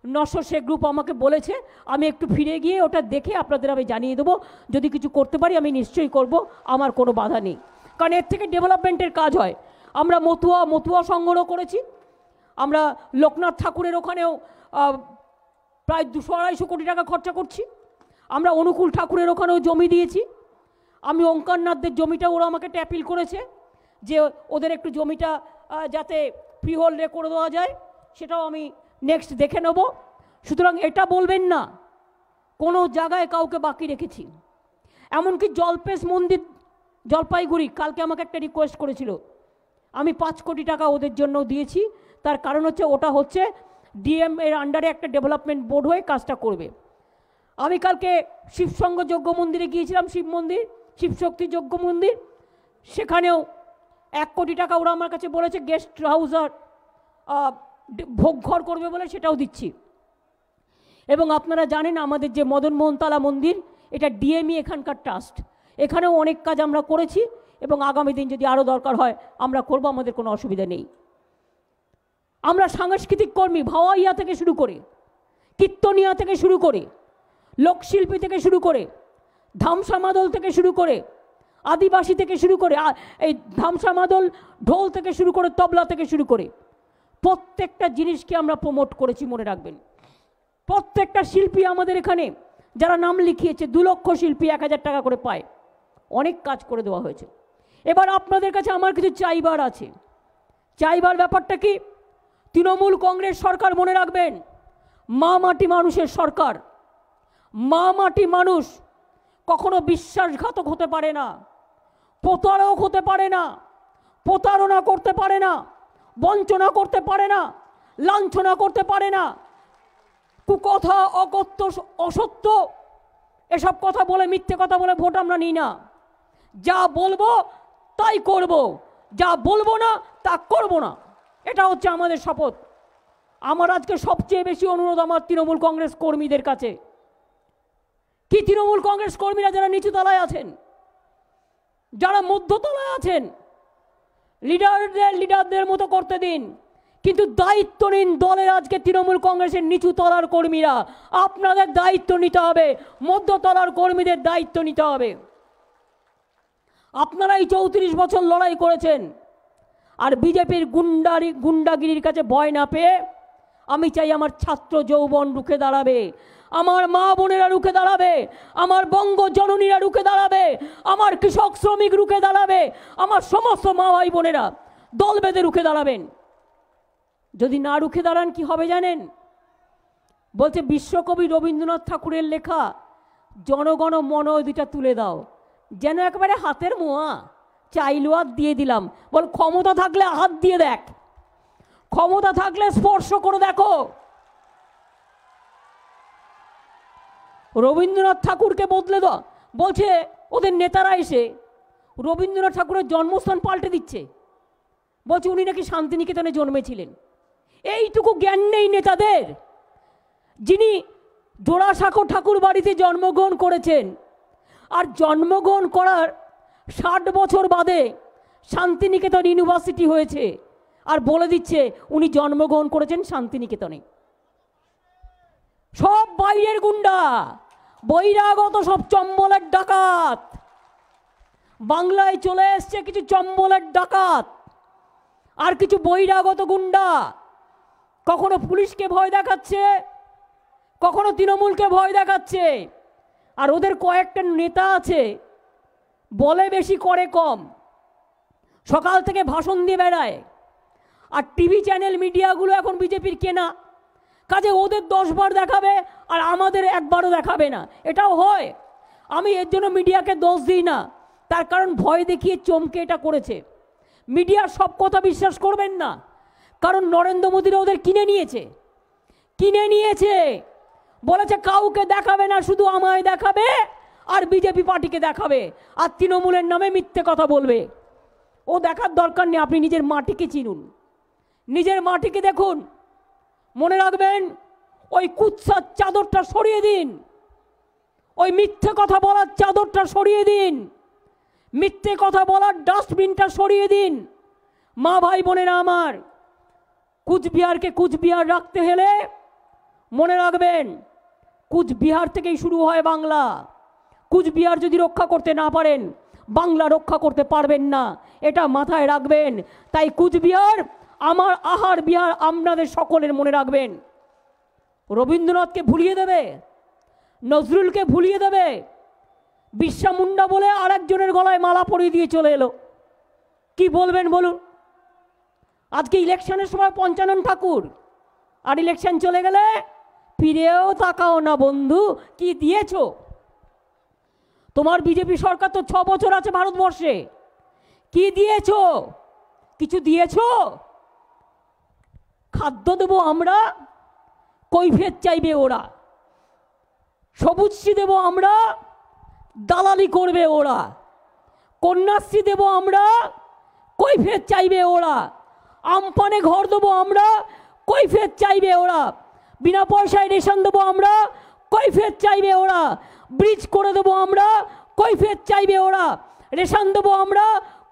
নশো শেখ গ্রুপ আমাকে বলেছে, আমি একটু ফিরে গিয়ে ওটা দেখে আপনাদের আমি জানিয়ে দেবো। যদি কিছু করতে পারি আমি নিশ্চয়ই করব, আমার কোনো বাধা নেই, কারণ এর থেকে ডেভেলপমেন্টের কাজ হয়। আমরা মতুয়া সংগ্রহ করেছি, আমরা লোকনাথ ঠাকুরের ওখানেও প্রায় 200-250 কোটি টাকা খরচা করছি। আমরা অনুকূল ঠাকুরের ওখানেও জমি দিয়েছি। আমি ওঙ্কারনাথদের জমিটা ওরা আমাকে ট্যাপিল করেছে যে ওদের একটু জমিটা যাতে ফ্রি হোল্ডে করে দেওয়া যায়, সেটাও আমি নেক্সট দেখে নেব। সুতরাং এটা বলবেন না কোনো জায়গায় কাউকে বাকি রেখেছি। এমনকি জলপেশ মন্দির জলপাইগুড়ি কালকে আমাকে একটা রিকোয়েস্ট করেছিল, আমি 5 কোটি টাকা ওদের জন্য দিয়েছি। তার কারণ হচ্ছে ওটা হচ্ছে ডিএম এর আন্ডারে একটা ডেভেলপমেন্ট বোর্ড হয়ে কাজটা করবে। আমি কালকে শিবসঙ্গ যজ্ঞ মন্দিরে গিয়েছিলাম, শিব মন্দির, শিবশক্তি যজ্ঞ মন্দির, সেখানেও 1 কোটি টাকা ওরা আমার কাছে বলেছে গেস্ট হাউস আর ভোগ ঘর করবে বলে, সেটাও দিচ্ছি। এবং আপনারা জানেন আমাদের যে মদন মোহনতলা মন্দির, এটা ডিএমই এখানকার ট্রাস্ট, এখানেও অনেক কাজ আমরা করেছি এবং আগামী দিন যদি আরও দরকার হয় আমরা করব, আমাদের কোনো অসুবিধা নেই। আমরা সাংস্কৃতিক কর্মী, ভাওয়াইয়া থেকে শুরু করে, কীর্তনিয়া থেকে শুরু করে, লোকশিল্পী থেকে শুরু করে, ধামসা মাদল থেকে শুরু করে, আদিবাসী থেকে শুরু করে, এই ধামসা মাদল ঢোল থেকে শুরু করে, তবলা থেকে শুরু করে প্রত্যেকটা জিনিসকে আমরা প্রমোট করেছি, মনে রাখবেন। প্রত্যেকটা শিল্পী আমাদের এখানে যারা নাম লিখিয়েছে, 2 লক্ষ শিল্পী 1000 টাকা করে পায়, অনেক কাজ করে দেওয়া হয়েছে। এবার আপনাদের কাছে আমার কিছু চাইবার আছে। চাইবার ব্যাপারটা কি? তৃণমূল কংগ্রেস সরকার মনে রাখবেন মা মাটি মানুষের সরকার। মা মাটি মানুষ কখনো বিশ্বাসঘাতক হতে পারে না, প্রতারক হতে পারে না, প্রতারণা করতে পারে না, বঞ্চনা করতে পারে না, লাঞ্ছনা করতে পারে না, কুকথা, অকথ্য, অসত্য এসব কথা বলে, মিথ্যে কথা বলে ভোট আমরা নিই না। যা বলবো তাই করব, যা বলবো না তা করব না, এটা হচ্ছে আমাদের শপথ। আমার আজকে সবচেয়ে বেশি অনুরোধ আমার তৃণমূল কংগ্রেস কর্মীদের কাছে, কি তৃণমূল কংগ্রেস কর্মীরা যারা নিচু তলায় আছেন, যারা মধ্যতলায় আছেন, লিডারদের মতো করতে দিন, কিন্তু দায়িত্ব নিন। দলের আজকে তৃণমূল কংগ্রেসের নিচু তলার কর্মীরা, আপনাদের দায়িত্ব নিতে হবে, মধ্যতলার কর্মীদের দায়িত্ব নিতে হবে। আপনারাই 34 বছর লড়াই করেছেন, আর বিজেপির গুন্ডাগিরির কাছে ভয় না পেয়ে আমি চাই আমার ছাত্র যৌবন রুখে দাঁড়াবে, আমার মা বোনেরা রুখে দাঁড়াবে, আমার বঙ্গ জননীরা রুখে দাঁড়াবে, আমার কৃষক শ্রমিক রুখে দাঁড়াবে, আমার সমস্ত মা ভাই বোনেরা দল বেঁধে রুখে দাঁড়াবেন। যদি না রুখে দাঁড়ান কি হবে জানেন? বলছে বিশ্বকবি রবীন্দ্রনাথ ঠাকুরের লেখা জনগণ মন, দুটা তুলে দাও, যেন একেবারে হাতের মোয়া, চাইলো আর দিয়ে দিলাম। বল ক্ষমতা থাকলে হাত দিয়ে দেখ, ক্ষমতা থাকলে স্পর্শ করে দেখো। রবীন্দ্রনাথ ঠাকুরকে বদলে দাও বলছে ওদের নেতারা এসে রবীন্দ্রনাথ ঠাকুরের জন্মস্থান পাল্টে দিচ্ছে, বলছে উনি নাকি শান্তিনিকেতনে জন্মেছিলেন। এইটুকু জ্ঞান নেই নেতাদের। যিনি জোড়াসাঁকো ঠাকুর বাড়িতে জন্মগ্রহণ করেছেন, আর জন্মগ্রহণ করার 60 বছর বাদে শান্তিনিকেতন ইউনিভার্সিটি হয়েছে, আর বলে দিচ্ছে উনি জন্মগ্রহণ করেছেন শান্তিনিকেতনে। সব বাইরের গুন্ডা, বহিরাগত সব চম্বলের ডাকাত। বাংলায় চলে এসছে কিছু চম্বলের ডাকাত আর কিছু বহিরাগত গুন্ডা। কখনো পুলিশকে ভয় দেখাচ্ছে, কখনো তৃণমূলকে ভয় দেখাচ্ছে। আর ওদের কয়েকটা নেতা আছে, বলে বেশি করে কম, সকাল থেকে ভাষণ দিয়ে বেড়ায়। আর টিভি চ্যানেল মিডিয়াগুলো এখন বিজেপির কেনা, কাজে ওদের 10 বার দেখাবে আর আমাদের একবারও দেখাবে না। এটাও হয়। আমি এর জন্য মিডিয়াকে দোষ দিই না, তার কারণ ভয় দেখিয়ে চমকে এটা করেছে। মিডিয়ার সব কথা বিশ্বাস করবেন না, কারণ নরেন্দ্র মোদীরা ওদের কিনে নিয়েছে। বলেছে কাউকে দেখাবে না, শুধু আমায় দেখাবে আর বিজেপি পার্টিকে দেখাবে, আর তৃণমূলের নামে মিথ্যে কথা বলবে। ও দেখার দরকার নেই, আপনি নিজের মাটিকে চিনুন, নিজের মাটিকে দেখুন। মনে রাখবেন, ওই কুৎসার চাদরটা সরিয়ে দিন, ওই মিথ্যে কথা বলার চাদরটা সরিয়ে দিন, মিথ্যে কথা বলার ডাস্টবিনটা সরিয়ে দিন। মা ভাই বোনেরা আমার, কুচবিহারকে কুচবিহার রাখতে হলে মনে রাখবেন, কুচবিহার থেকেই শুরু হয় বাংলা। কুচবিহার যদি রক্ষা করতে না পারেন, বাংলা রক্ষা করতে পারবেন না, এটা মাথায় রাখবেন। তাই কুচবিহার আমার আহার বিহার আপনাদের সকলের মনে রাখবেন। রবীন্দ্রনাথকে ভুলিয়ে দেবে, নজরুলকে ভুলিয়ে দেবে, বিরসা মুন্ডা বলে আরেকজনের গলায় মালা পরিয়ে দিয়ে চলে এলো। কি বলবেন বলুন? আজকে ইলেকশনের সময় পঞ্চানন ঠাকুর, আর ইলেকশন চলে গেলে ফিরেও তাকাও না বন্ধু, কি দিয়েছো? তোমার বিজেপি সরকার তো 6 বছর আছে ভারতবর্ষে, কি দিয়েছো? কিছু দিয়েছো? খাদ্য দেবো আমরা, কৈফিয়ত চাইবে ওরা। সবুজশ্রী দেবো আমরা, দালালি করবে ওরা। কন্যাশ্রী দেবো আমরা, কৈফিয়ত চাইবে ওরা। আমপানে ঘর দেবো আমরা, কৈফিয়ত চাইবে ওরা। বিনা পয়সায় রেশন দেবো আমরা, কৈফিয়ত চাইবে ওরা। ব্রিজ করে দেবো আমরা, কৈফিয়ত চাইবে ওরা। রেশন দেবো আমরা,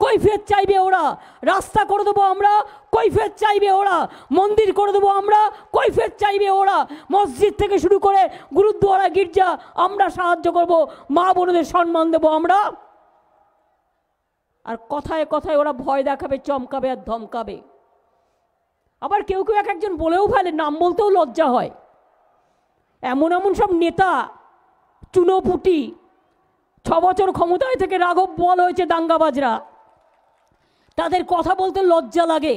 কৈফিয়ত চাইবে ওরা। রাস্তা করে দেবো আমরা, কৈফিয়ত চাইবে ওরা। মন্দির করে দেবো আমরা, কৈফিয়ত চাইবে ওরা। মসজিদ থেকে শুরু করে গুরুদ্বারা, গির্জা আমরা সাহায্য করব, মা বোনদের সম্মান দেবো আমরা। আর কথায় কথায় ওরা ভয় দেখাবে, চমকাবে আর ধমকাবে। আবার কেউ কেউ এক একজন বলেও ফেলে, নাম বলতেও লজ্জা হয়। এমন এমন সব নেতা, চুনোপুটি, 6 বছর ক্ষমতায় থেকে রাঘব বল হয়েছে দাঙ্গাবাজরা, তাদের কথা বলতে লজ্জা লাগে।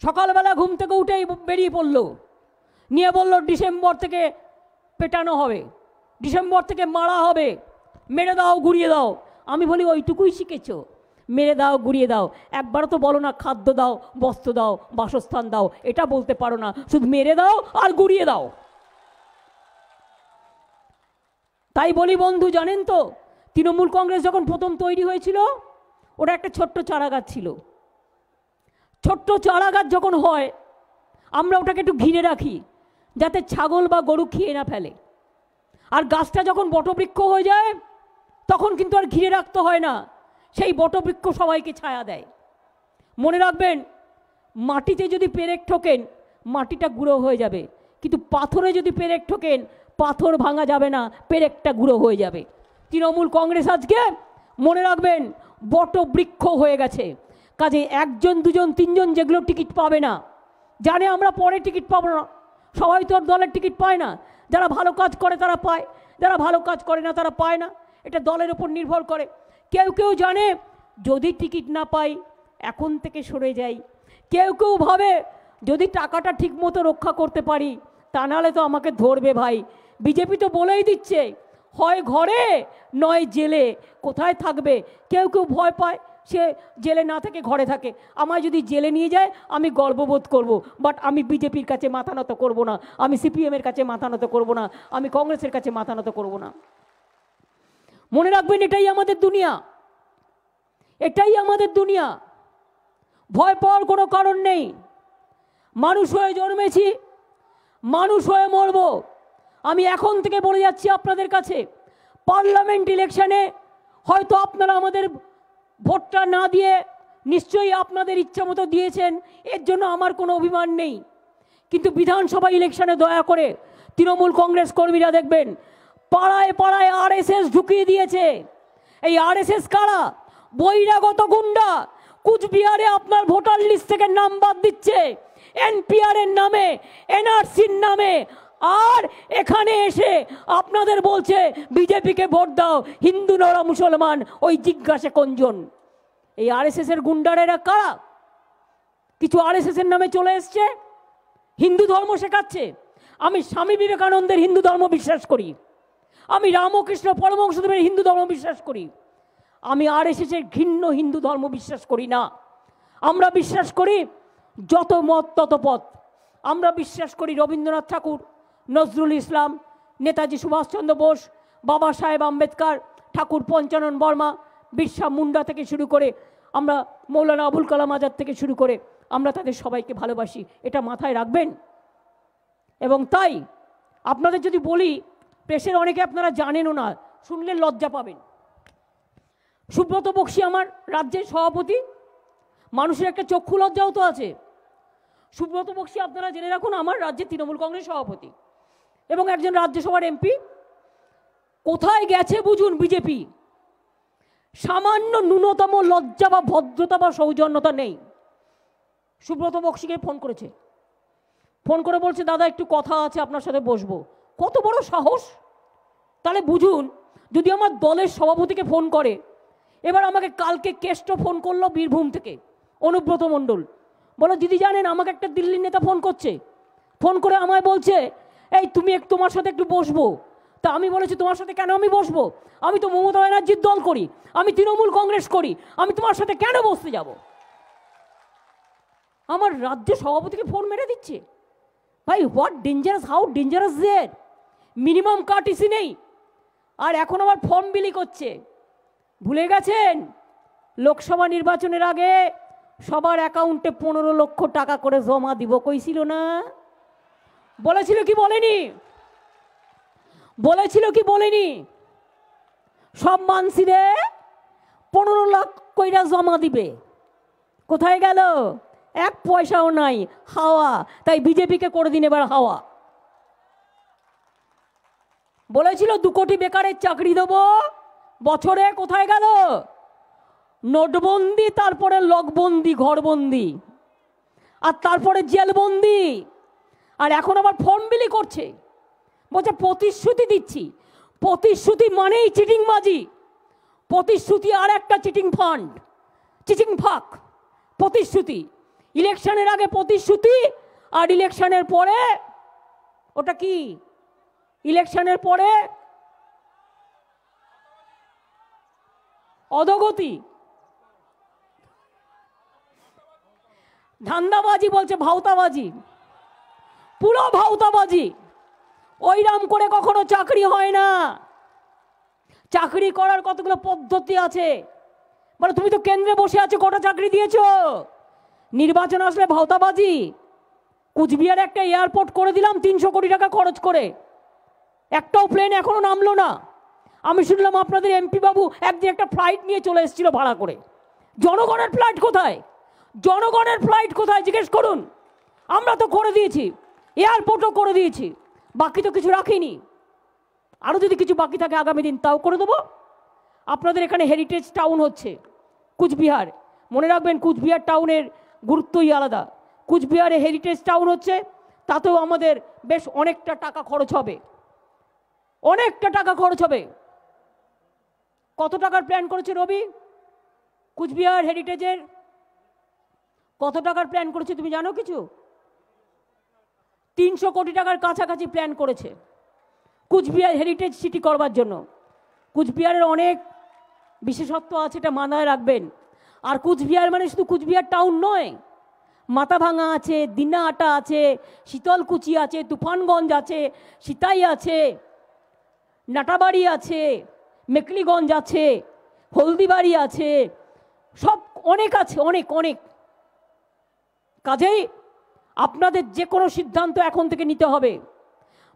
সকালবেলা ঘুম থেকে উঠেই বেরিয়ে পড়লো, নিয়ে বলল ডিসেম্বর থেকে পেটানো হবে, ডিসেম্বর থেকে মারা হবে, মেরে দাও গুড়িয়ে দাও। আমি বলি ওইটুকুই শিখেছো, মেরে দাও গুড়িয়ে দাও। একবারও তো বলো না খাদ্য দাও, বস্ত্র দাও, বাসস্থান দাও, এটা বলতে পারো না, শুধু মেরে দাও আর গুড়িয়ে দাও। তাই বলি বন্ধু, জানেন তো তৃণমূল কংগ্রেস যখন প্রথম তৈরি হয়েছিল, ওটা একটা ছোট্ট চারাগাছ ছিল। ছোট্ট চারাগাছ যখন হয়, আমরা ওটাকে একটু ঘিরে রাখি যাতে ছাগল বা গরু খেয়ে না ফেলে। আর গাছটা যখন বটবৃক্ষ হয়ে যায়, তখন কিন্তু আর ঘিরে রাখতে হয় না, সেই বটবৃক্ষ সবাইকে ছায়া দেয়। মনে রাখবেন, মাটিতে যদি পেরেক ঠোকেন, মাটিটা গুঁড়ো হয়ে যাবে, কিন্তু পাথরে যদি পেরেক ঠোকেন, পাথর ভাঙা যাবে না, পেরেকটা গুঁড়ো হয়ে যাবে। তৃণমূল কংগ্রেস আজকে মনে রাখবেন বটবৃক্ষ হয়ে গেছে। কাজে 1 জন 2 জন 3 জন যেগুলো টিকিট পাবে না, জানে আমরা পরে টিকিট পাবো না, সবাই তো আর দলের টিকিট পায় না। যারা ভালো কাজ করে তারা পায়, যারা ভালো কাজ করে না তারা পায় না। এটা দলের উপর নির্ভর করে। কেউ কেউ জানে যদি টিকিট না পাই এখন থেকে সরে যাই। কেউ কেউ ভাবে যদি টাকাটা ঠিক মতো রক্ষা করতে পারি, তা নাহলে তো আমাকে ধরবে ভাই। বিজেপি তো বলেই দিচ্ছে, হয় ঘরে নয় জেলে, কোথায় থাকবে? কেউ কেউ ভয় পায়, সে জেলে না থেকে ঘরে থাকে। আমায় যদি জেলে নিয়ে যায় আমি গর্ববোধ করব, বাট আমি বিজেপির কাছে মাথা নত করব না, আমি সিপিএমের কাছে মাথা নত করব না, আমি কংগ্রেসের কাছে মাথা নত করব না। মনে রাখবেন, এটাই আমাদের দুনিয়া, এটাই আমাদের দুনিয়া। ভয় পাওয়ার কোনো কারণ নেই। মানুষ হয়ে জন্মেছি, মানুষ হয়ে মরব। আমি এখন থেকে বলে যাচ্ছি আপনাদের কাছে, পার্লামেন্ট ইলেকশনে হয়তো আপনারা আমাদের ভোটটা না দিয়ে নিশ্চয়ই আপনাদের ইচ্ছা মতো দিয়েছেন, এর জন্য আমার কোনো অভিমান নেই। কিন্তু বিধানসভা ইলেকশনে দয়া করে তৃণমূল কংগ্রেস কর্মীরা দেখবেন পাড়ায় পাড়ায় আরএসএস ঢুকিয়ে দিয়েছে। এই আরএসএস কারা? বহিরাগত গুন্ডা। কুচবিহারে আপনার ভোটার লিস্ট থেকে নাম বাদ দিচ্ছে এনপিআর এর নামে, এনআরসির নামে, আর এখানে এসে আপনাদের বলছে বিজেপিকে ভোট দাও, হিন্দু নরা মুসলমান, ওই জিজ্ঞাসা কোনজন? এই আরএসএস এর গুন্ডারেরা কারা? কিছু আরএসএস এর নামে চলে এসছে, হিন্দু ধর্ম শেখাচ্ছে। আমি স্বামী বিবেকানন্দের হিন্দু ধর্ম বিশ্বাস করি, আমি রামকৃষ্ণ পরমহংসদেবের হিন্দু ধর্ম বিশ্বাস করি, আমি আরএসএস এর ঘৃণ্য হিন্দু ধর্ম বিশ্বাস করি না। আমরা বিশ্বাস করি যত মত তত পথ। আমরা বিশ্বাস করি রবীন্দ্রনাথ ঠাকুর, নজরুল ইসলাম, নেতাজি সুভাষচন্দ্র বোস, বাবা সাহেব আম্বেদকর, ঠাকুর পঞ্চানন বর্মা, বিরসা মুন্ডা থেকে শুরু করে আমরা মৌলানা আবুল কালাম আজাদ থেকে শুরু করে আমরা তাদের সবাইকে ভালোবাসি, এটা মাথায় রাখবেন। এবং তাই আপনাদের যদি বলি, প্রেসের অনেকে আপনারা জানেনও না, শুনলে লজ্জা পাবেন। সুব্রত বক্সী আমার রাজ্যের সভাপতি, মানুষের একটা চক্ষু লজ্জাও তো আছে। সুব্রত বক্সী আপনারা জেনে রাখুন আমার রাজ্যের তৃণমূল কংগ্রেস সভাপতি এবং একজন রাজ্যসভার এমপি। কোথায় গেছে বুঝুন বিজেপি? সামান্য ন্যূনতম লজ্জা বা ভদ্রতা বা সৌজন্যতা নেই। সুব্রত বক্সীকে ফোন করেছে, ফোন করে বলছে দাদা একটু কথা আছে আপনার সাথে বসবো। কত বড় সাহস! তাহলে বুঝুন, যদি আমার দলের সভাপতিকে ফোন করে, এবার আমাকে কালকে কেষ্ট ফোন করলো বীরভূম থেকে, অনুব্রত মণ্ডল, বলো দিদি জানেন আমাকে একটা দিল্লির নেতা ফোন করছে, ফোন করে আমায় বলছে এই তুমি তোমার সাথে একটু বসবো। তা আমি বলেছি তোমার সাথে কেন আমি বসবো? আমি তো মমতা ব্যানার্জির দল করি, আমি তৃণমূল কংগ্রেস করি, আমি তোমার সাথে কেন বসতে যাব? আমার রাজ্য সভাপতিকে ফোন মেরে দিচ্ছে। ভাই what dangerous, how dangerous there! Minimum courtesy নেই, আর এখন আবার ফর্ম বিলি করছে। ভুলে গেছেন লোকসভা নির্বাচনের আগে সবার অ্যাকাউন্টে 15 লক্ষ টাকা করে জমা দিব কইছিল না? বলেছিল কি বলেনি? বলেছিল কি বলেনি? সব মানসিরে 15 লাখ কইরা জমা দিবে। কোথায় গেল? এক পয়সাও নাই, হাওয়া। তাই বিজেপিকে করে দিন এবার হাওয়া। বলেছিল 2 কোটি বেকারের চাকরি দেবো বছরে, কোথায় গেল? নোটবন্দি, তারপরে লকবন্দি, ঘরবন্দি, আর তারপরে জেলবন্দি, আর এখন আবার ফর্ম বিলি করছে। বলছে প্রতিশ্রুতি দিচ্ছি। প্রতিশ্রুতি মানেই চিটিংবাজি। প্রতিশ্রুতি আর একটা চিটিং ফান্ড, চিটিং ফাঁক। প্রতিশ্রুতি ইলেকশনের আগে প্রতিশ্রুতি, আর ইলেকশনের পরে ওটা কি? ইলেকশনের পরে অধোগতি, ধান্দাবাজি, বলছে ভাওতাবাজি, পুরো ভাওতাবাজি। ওইরাম করে কখনো চাকরি হয় না। চাকরি করার কতগুলো পদ্ধতি আছে। বলে তুমি তো কেন্দ্রে বসে আছো, কটা চাকরি দিয়েছো? নির্বাচন আসলে ভাওতাবাজি। কুচবিহারে একটা এয়ারপোর্ট করে দিলাম 300 কোটি টাকা খরচ করে, একটাও প্লেন এখনো নামলো না। আমি শুনলাম আপনাদের এমপি বাবু একদিন একটা ফ্লাইট নিয়ে চলে এসেছিল ভাড়া করে। জনগণের ফ্লাইট কোথায়? জনগণের ফ্লাইট কোথায় জিজ্ঞেস করুন। আমরা তো করে দিয়েছি, এয়ারপোর্টও করে দিয়েছি, বাকি তো কিছু রাখিনি। আরও যদি কিছু বাকি থাকে আগামী দিন তাও করে দেবো। আপনাদের এখানে হেরিটেজ টাউন হচ্ছে কুচবিহার, মনে রাখবেন কুচবিহার টাউনের গুরুত্বই আলাদা। কুচবিহারে হেরিটেজ টাউন হচ্ছে, তাতেও আমাদের বেশ অনেকটা টাকা খরচ হবে, অনেকটা টাকা খরচ হবে। কত টাকার প্ল্যান করেছে রবি? কুচবিহার হেরিটেজের কত টাকার প্ল্যান করেছে তুমি জানো কিছু? 300 কোটি টাকার কাছাকাছি প্ল্যান করেছে কুচবিহার হেরিটেজ সিটি করবার জন্য। কুচবিহারের অনেক বিশেষত্ব আছে, এটা মাথায় রাখবেন। আর কুচবিহার মানে শুধু কুচবিহার টাউন নয়, মাথাভাঙা আছে, দিনাহাটা আছে, শীতলকুচি আছে, তুফানগঞ্জ আছে, সিতাই আছে, নাটাবাড়ি আছে, মেকলিগঞ্জ আছে, হলদিবাড়ি আছে, সব অনেক আছে, অনেক অনেক। কাজেই আপনাদের যে কোনো সিদ্ধান্ত এখন থেকে নিতে হবে।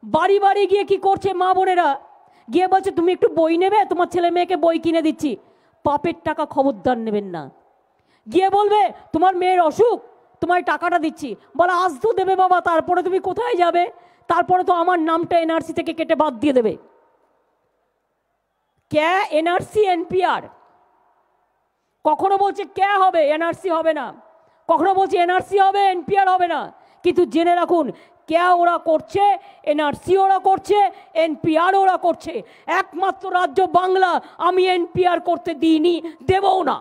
বাড়ি বাড়ি গিয়ে কি করছে মা বোনেরা, গিয়ে বলছে তুমি একটু বই নেবে, তোমার ছেলে মেয়েকে বই কিনে দিচ্ছি। পাপের টাকা খবরদার নেবেন না। গিয়ে বলবে তোমার মেয়ের অসুখ, তোমার টাকাটা দিচ্ছি, বলে আজ তো দেবে বাবা, তারপরে তুমি কোথায় যাবে, তারপরে তো আমার নামটা এনআরসি থেকে কেটে বাদ দিয়ে দেবে। ক্যা এনআরসি এনপিআর, কখনো বলছে ক্যা হবে এনআরসি হবে না, কখনো বলছে এনআরসি হবে এনপিআর হবে না। কিন্তু জেনে রাখুন, ক্যা ওরা করছে, এনআরসি ওরা করছে, এনপিআর ওরা করছে। একমাত্র রাজ্য বাংলা আমি এনপিআর করতে দিইনি, দেবও না,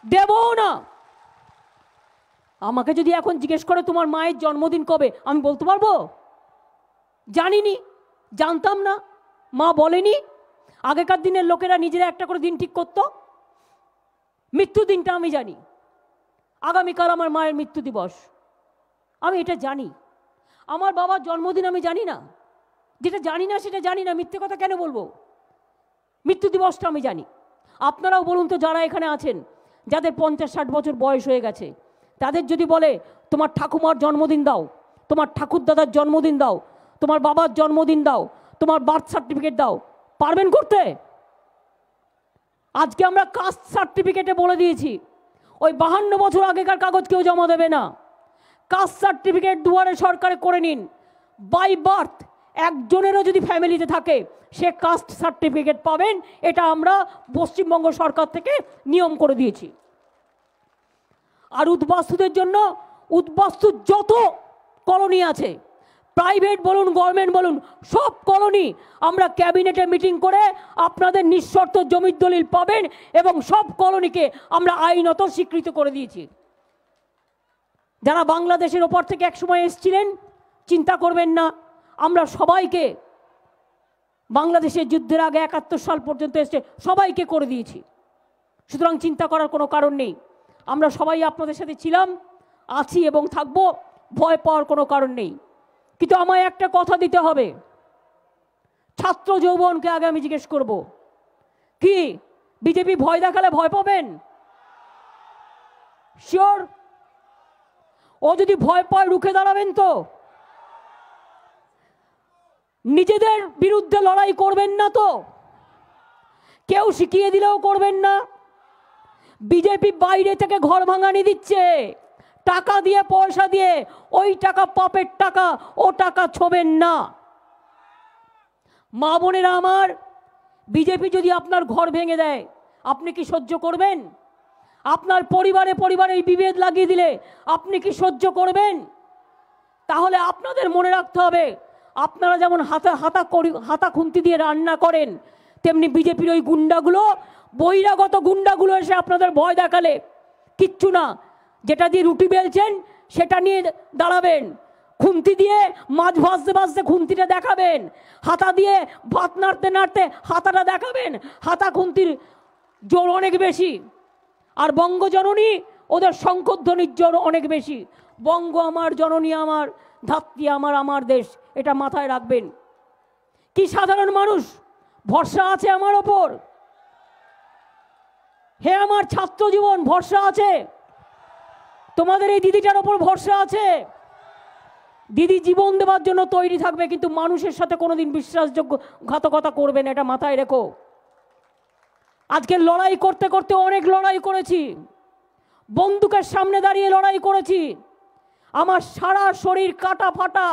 দেবও না। আমাকে যদি এখন জিজ্ঞেস করে তোমার মায়ের জন্মদিন কবে, আমি বলতে পারবো? জানিনি, জানতাম না, মা বলেনি। আগেকার দিনের লোকেরা নিজেরা একটা করে দিন ঠিক করতো। মৃত্যু দিনটা আমি জানি, আগামীকাল আমার মায়ের মৃত্যু দিবস, আমি এটা জানি। আমার বাবার জন্মদিন আমি জানি না, যেটা জানি না সেটা জানি না, মিথ্যে কথা কেন বলবো? মৃত্যু দিবসটা আমি জানি। আপনারাও বলুন তো, যারা এখানে আছেন, যাদের 50-60 বছর বয়স হয়ে গেছে, তাদের যদি বলে তোমার ঠাকুমার জন্মদিন দাও, তোমার ঠাকুরদাদার জন্মদিন দাও, তোমার বাবার জন্মদিন দাও, তোমার বার্থ সার্টিফিকেট দাও, পারবেন করতে? আজকে আমরা কাস্ট সার্টিফিকেটে বলে দিয়েছি ওই 52 বছর আগেকার কাগজ কেউ জমা দেবে না। কাস্ট সার্টিফিকেট দুয়ারে সরকারে করে নিন। বাই বার্থ একজনেরও যদি ফ্যামিলিতে থাকে সে কাস্ট সার্টিফিকেট পাবেন, এটা আমরা পশ্চিমবঙ্গ সরকার থেকে নিয়ম করে দিয়েছি। আর উদ্বাস্তুদের জন্য, উদ্বাস্তু যত কলোনি আছে, প্রাইভেট বলুন গভর্নমেন্ট বলুন, সব কলোনি আমরা ক্যাবিনেটে মিটিং করে আপনাদের নিঃশর্ত জমির দলিল পাবেন, এবং সব কলোনিকে আমরা আইনত স্বীকৃত করে দিয়েছি। যারা বাংলাদেশের ওপর থেকে একসময় এসেছিলেন, চিন্তা করবেন না, আমরা সবাইকে, বাংলাদেশের যুদ্ধের আগে 71 সাল পর্যন্ত এসে সবাইকে করে দিয়েছি। সুতরাং চিন্তা করার কোনো কারণ নেই। আমরা সবাই আপনাদের সাথে ছিলাম, আছি এবং থাকবো, ভয় পাওয়ার কোনো কারণ নেই। কিন্তু আমায় একটা কথা দিতে হবে, ছাত্র যৌবনকে আগে আমি জিজ্ঞেস করব, কি বিজেপি ভয় দেখালে ভয় পাবেন? শিওর? ও যদি ভয় পায় রুখে দাঁড়াবেন তো? নিজেদের বিরুদ্ধে লড়াই করবেন না তো? কেউ শিখিয়ে দিলেও করবেন না? বিজেপি বাইরে থেকে ঘর ভাঙানি দিচ্ছে, টাকা দিয়ে, পয়সা দিয়ে, ওই টাকা পাপের টাকা, ও টাকা ছোবেন না। মা বোনেরা আমার, বিজেপি যদি আপনার ঘর ভেঙে দেয় আপনি কি সহ্য করবেন? আপনার পরিবারে পরিবারে এই বিভেদ লাগিয়ে দিলে আপনি কি সহ্য করবেন? তাহলে আপনাদের মনে রাখতে হবে, আপনারা যেমন হাতা খুন্তি দিয়ে রান্না করেন, তেমনি বিজেপির ওই গুন্ডাগুলো, বহিরাগত গুন্ডাগুলো এসে আপনাদের ভয় দেখালে কিচ্ছু না, যেটা দিয়ে রুটি বেলছেন সেটা নিয়ে দাঁড়াবেন, খুন্তি দিয়ে মাছ ভাজতে ভাজতে খুন্তিটা দেখাবেন, হাতা দিয়ে ভাত নাড়তে নাড়তে হাতাটা দেখাবেন। হাতা খুন্তির জোর অনেক বেশি, আর বঙ্গজননী ওদের শঙ্খধ্বনির জোর অনেক বেশি। বঙ্গ আমার, জননী আমার, ধাত্রী আমার, আমার দেশ, এটা মাথায় রাখবেন। কি সাধারণ মানুষ ভরসা আছে আমার ওপর? হে আমার ছাত্র জীবন, ভরসা আছে? তোমাদের এই দিদিটার ওপর ভরসা আছে? দিদি জীবন দেওয়ার জন্য তৈরি থাকবে, কিন্তু মানুষের সাথে কোনোদিন বিশ্বাসযোগ্য ঘাতকতা করবে না, এটা মাথায় রেখো। আজকে লড়াই করতে করতে অনেক লড়াই করেছি, বন্দুকের সামনে দাঁড়িয়ে লড়াই করেছি, আমার সারা শরীর কাটা ফাটা,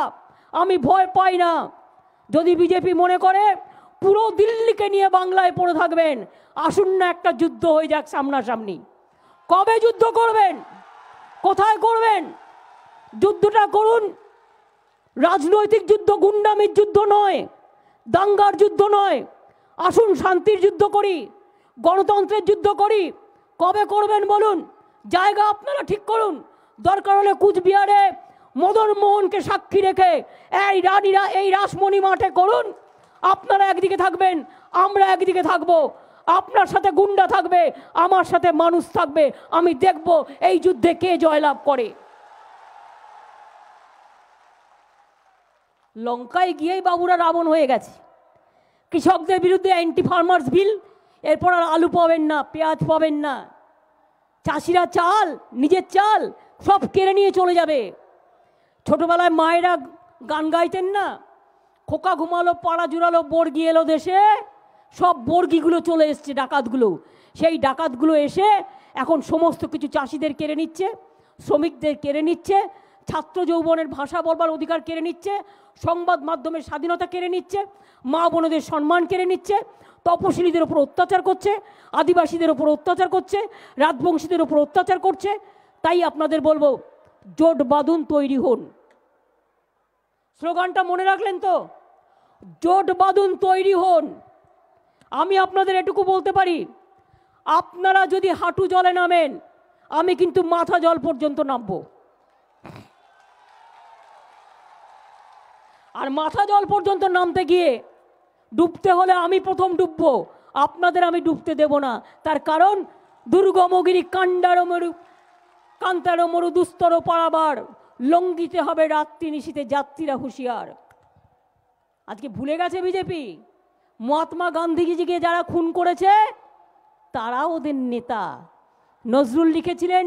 আমি ভয় পাই না। যদি বিজেপি মনে করে পুরো দিল্লিকে নিয়ে বাংলায় পড়ে থাকবেন, আসুন না একটা যুদ্ধ হয়ে যাক সামনাসামনি। কবে যুদ্ধ করবেন? কোথায় করবেন? যুদ্ধটা করুন রাজনৈতিক যুদ্ধ, গুন্ডামির যুদ্ধ নয়, দাঙ্গার যুদ্ধ নয়। আসুন শান্তির যুদ্ধ করি, গণতন্ত্রের যুদ্ধ করি। কবে করবেন বলুন? জায়গা আপনারা ঠিক করুন। দরকার হলে কুচবিহারে মদন মোহনকে সাক্ষী রেখে এই রানীরা এই রাসমণি মাঠে করুন। আপনারা একদিকে থাকবেন, আমরা একদিকে থাকবো, আপনার সাথে গুন্ডা থাকবে, আমার সাথে মানুষ থাকবে। আমি দেখব এই যুদ্ধে কে জয়লাভ করে। লঙ্কায় গিয়েই বাবুরা রাবণ হয়ে গেছে। কৃষকদের বিরুদ্ধে অ্যান্টি ফার্মার্স বিল, এরপর আর আলু পাবেন না, পেঁয়াজ পাবেন না। চাষিরা চাল, নিজের চাল সব কেড়ে নিয়ে চলে যাবে। ছোটবেলায় মায়েরা গান গাইতেন না, খোকা ঘুমালো, পাড়া জুড়ালো, বর্গি এলো দেশে, সব বর্গিগুলো চলে এসছে, ডাকাতগুলো। সেই ডাকাতগুলো এসে এখন সমস্ত কিছু চাষিদের কেড়ে নিচ্ছে, শ্রমিকদের কেড়ে নিচ্ছে, ছাত্র যৌবনের ভাষা বলবার অধিকার কেড়ে নিচ্ছে, সংবাদ মাধ্যমের স্বাধীনতা কেড়ে নিচ্ছে, মা বোনদের সম্মান কেড়ে নিচ্ছে, তপশিলীদের উপর অত্যাচার করছে, আদিবাসীদের উপর অত্যাচার করছে, রাজবংশীদের উপর অত্যাচার করছে। তাই আপনাদের বলবো, জোট বাঁধুন, তৈরি হন। স্লোগানটা মনে রাখলেন তো? জোট বাঁধুন, তৈরি হন। আমি আপনাদের এটুকু বলতে পারি, আপনারা যদি হাঁটু জলে নামেন, আমি কিন্তু মাথা জল পর্যন্ত নামবো। আর মাথা জল পর্যন্ত নামতে গিয়ে ডুবতে হলে আমি প্রথম ডুববো, আপনাদের আমি ডুবতে দেব না। তার কারণ দুর্গমগিরি কান্তার মরু দুস্তর পারাবার, লঙ্ঘিতে হবে রাত্রি নিশীতে যাত্রীরা হুঁশিয়ার। আজকে ভুলে গেছে বিজেপি, মহাত্মা গান্ধীজিকে যারা খুন করেছে তারা ওদের নেতা। নজরুল লিখেছিলেন,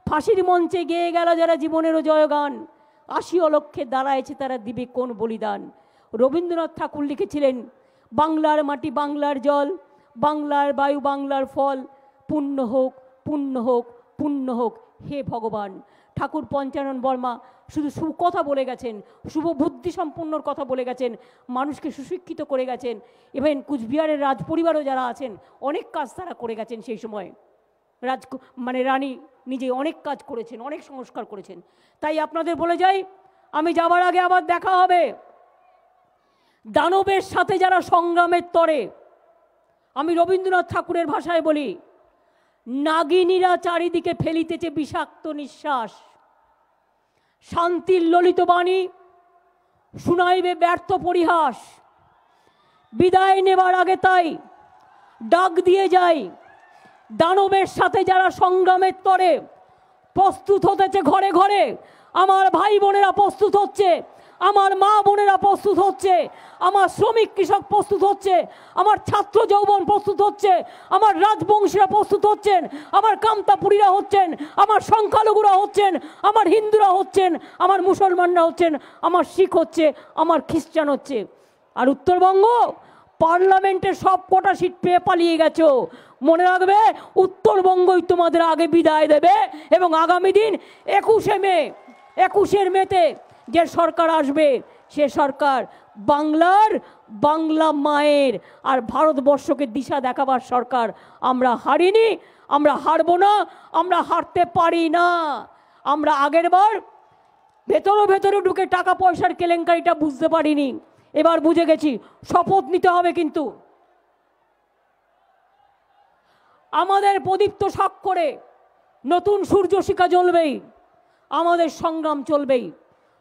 ফাঁসির মঞ্চে গেয়ে গেল যারা জীবনেরও জয়গান, ৮০ অলক্ষে দাঁড়ায়ছে তারা দিবে কোন বলিদান। রবীন্দ্রনাথ ঠাকুর লিখেছিলেন, বাংলার মাটি বাংলার জল, বাংলার বায়ু বাংলার ফল, পুণ্য হোক পুণ্য হোক পুণ্য হোক হে ভগবান। ঠাকুর পঞ্চানন বর্মা শুধু সুকথা বলে গেছেন, শুভ বুদ্ধি সম্পন্নর কথা বলে গেছেন, মানুষকে সুশিক্ষিত করে গেছেন। ইভেন কুচবিহারের রাজ পরিবারও যারা আছেন অনেক কাজ তারা করে গেছেন সেই সময়। রানী নিজে অনেক কাজ করেছেন, অনেক সংস্কার করেছেন। তাই আপনাদের বলে যাই, আমি যাবার আগে আবার দেখা হবে। দানবের সাথে যারা সংগ্রামের তরে, আমি রবীন্দ্রনাথ ঠাকুরের ভাষায় বলি, নাগিনীরা চারিদিকে ফেলিতেছে বিষাক্ত নিঃশ্বাস, শান্তির ললিত বাণী শুনাইবে ব্যর্থ পরিহাস। বিদায় নেবার আগে তাই ডাক দিয়ে যাই, দানবের সাথে যারা সংগ্রামের তরে প্রস্তুত হতেছে ঘরে ঘরে, আমার ভাই বোনেরা প্রস্তুত হচ্ছে, আমার মা বোনেরা প্রস্তুত হচ্ছে, আমার শ্রমিক কৃষক প্রস্তুত হচ্ছে, আমার ছাত্র যৌবন প্রস্তুত হচ্ছে, আমার রাজবংশীরা প্রস্তুত হচ্ছেন, আমার কামতাপুরীরা হচ্ছেন, আমার সংখ্যালঘুরা হচ্ছেন, আমার হিন্দুরা হচ্ছেন, আমার মুসলমানরা হচ্ছেন, আমার শিখ হচ্ছে, আমার খ্রিস্টান হচ্ছে। আর উত্তরবঙ্গ পার্লামেন্টের সব কটা সিট পেয়ে পালিয়ে গেছো, মনে রাখবে উত্তরবঙ্গই তোমাদের আগে বিদায় দেবে। এবং আগামী দিন 21শে মেতে যে সরকার আসবে, সে সরকার বাংলা মায়ের আর ভারতবর্ষকে দিশা দেখাবার সরকার। আমরা হারিনি, আমরা হারবো না, আমরা হারতে পারি না। আমরা আগের বার ভেতরে ঢুকে টাকা পয়সার কেলেঙ্কারিটা বুঝতে পারিনি, এবার বুঝে গেছি। শপথ নিতে হবে কিন্তু, আমাদের প্রদীপ্ত স্বাক্ষরে নতুন সূর্য শিখা জ্বলবেই, আমাদের সংগ্রাম চলবেই।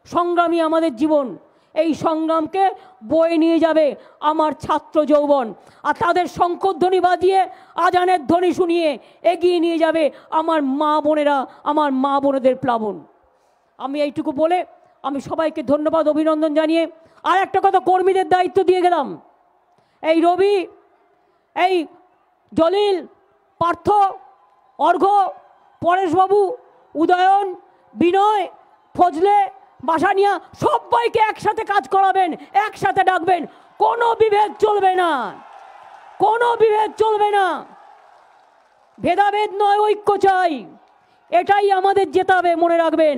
সংগ্রামী আমাদের জীবন, এই সংগ্রামকে বয়ে নিয়ে যাবে আমার ছাত্র যৌবন, আর তাদের শঙ্খধ্বনি বাজিয়ে আজানের ধ্বনি শুনিয়ে এগিয়ে নিয়ে যাবে আমার মা বোনেরা, আমার মা বোনেদের প্লাবন। আমি এইটুকু বলে আমি সবাইকে ধন্যবাদ অভিনন্দন জানিয়ে আর একটা কথা কর্মীদের দায়িত্ব দিয়ে গেলাম। এই রবি, এই জলিল, পার্থ, অর্ঘ্য, পরেশবাবু, উদয়ন, বিনয়, ফজলে, বাসানিয়া সবাইকে একসাথে কাজ করাবেন, একসাথে ডাকবেন। কোনো বিভেদ চলবে না, কোনো বিভেদ চলবে না, ভেদাভেদ নয়, ঐক্য চাই। এটাই আমাদের জেতাবে, মনে রাখবেন।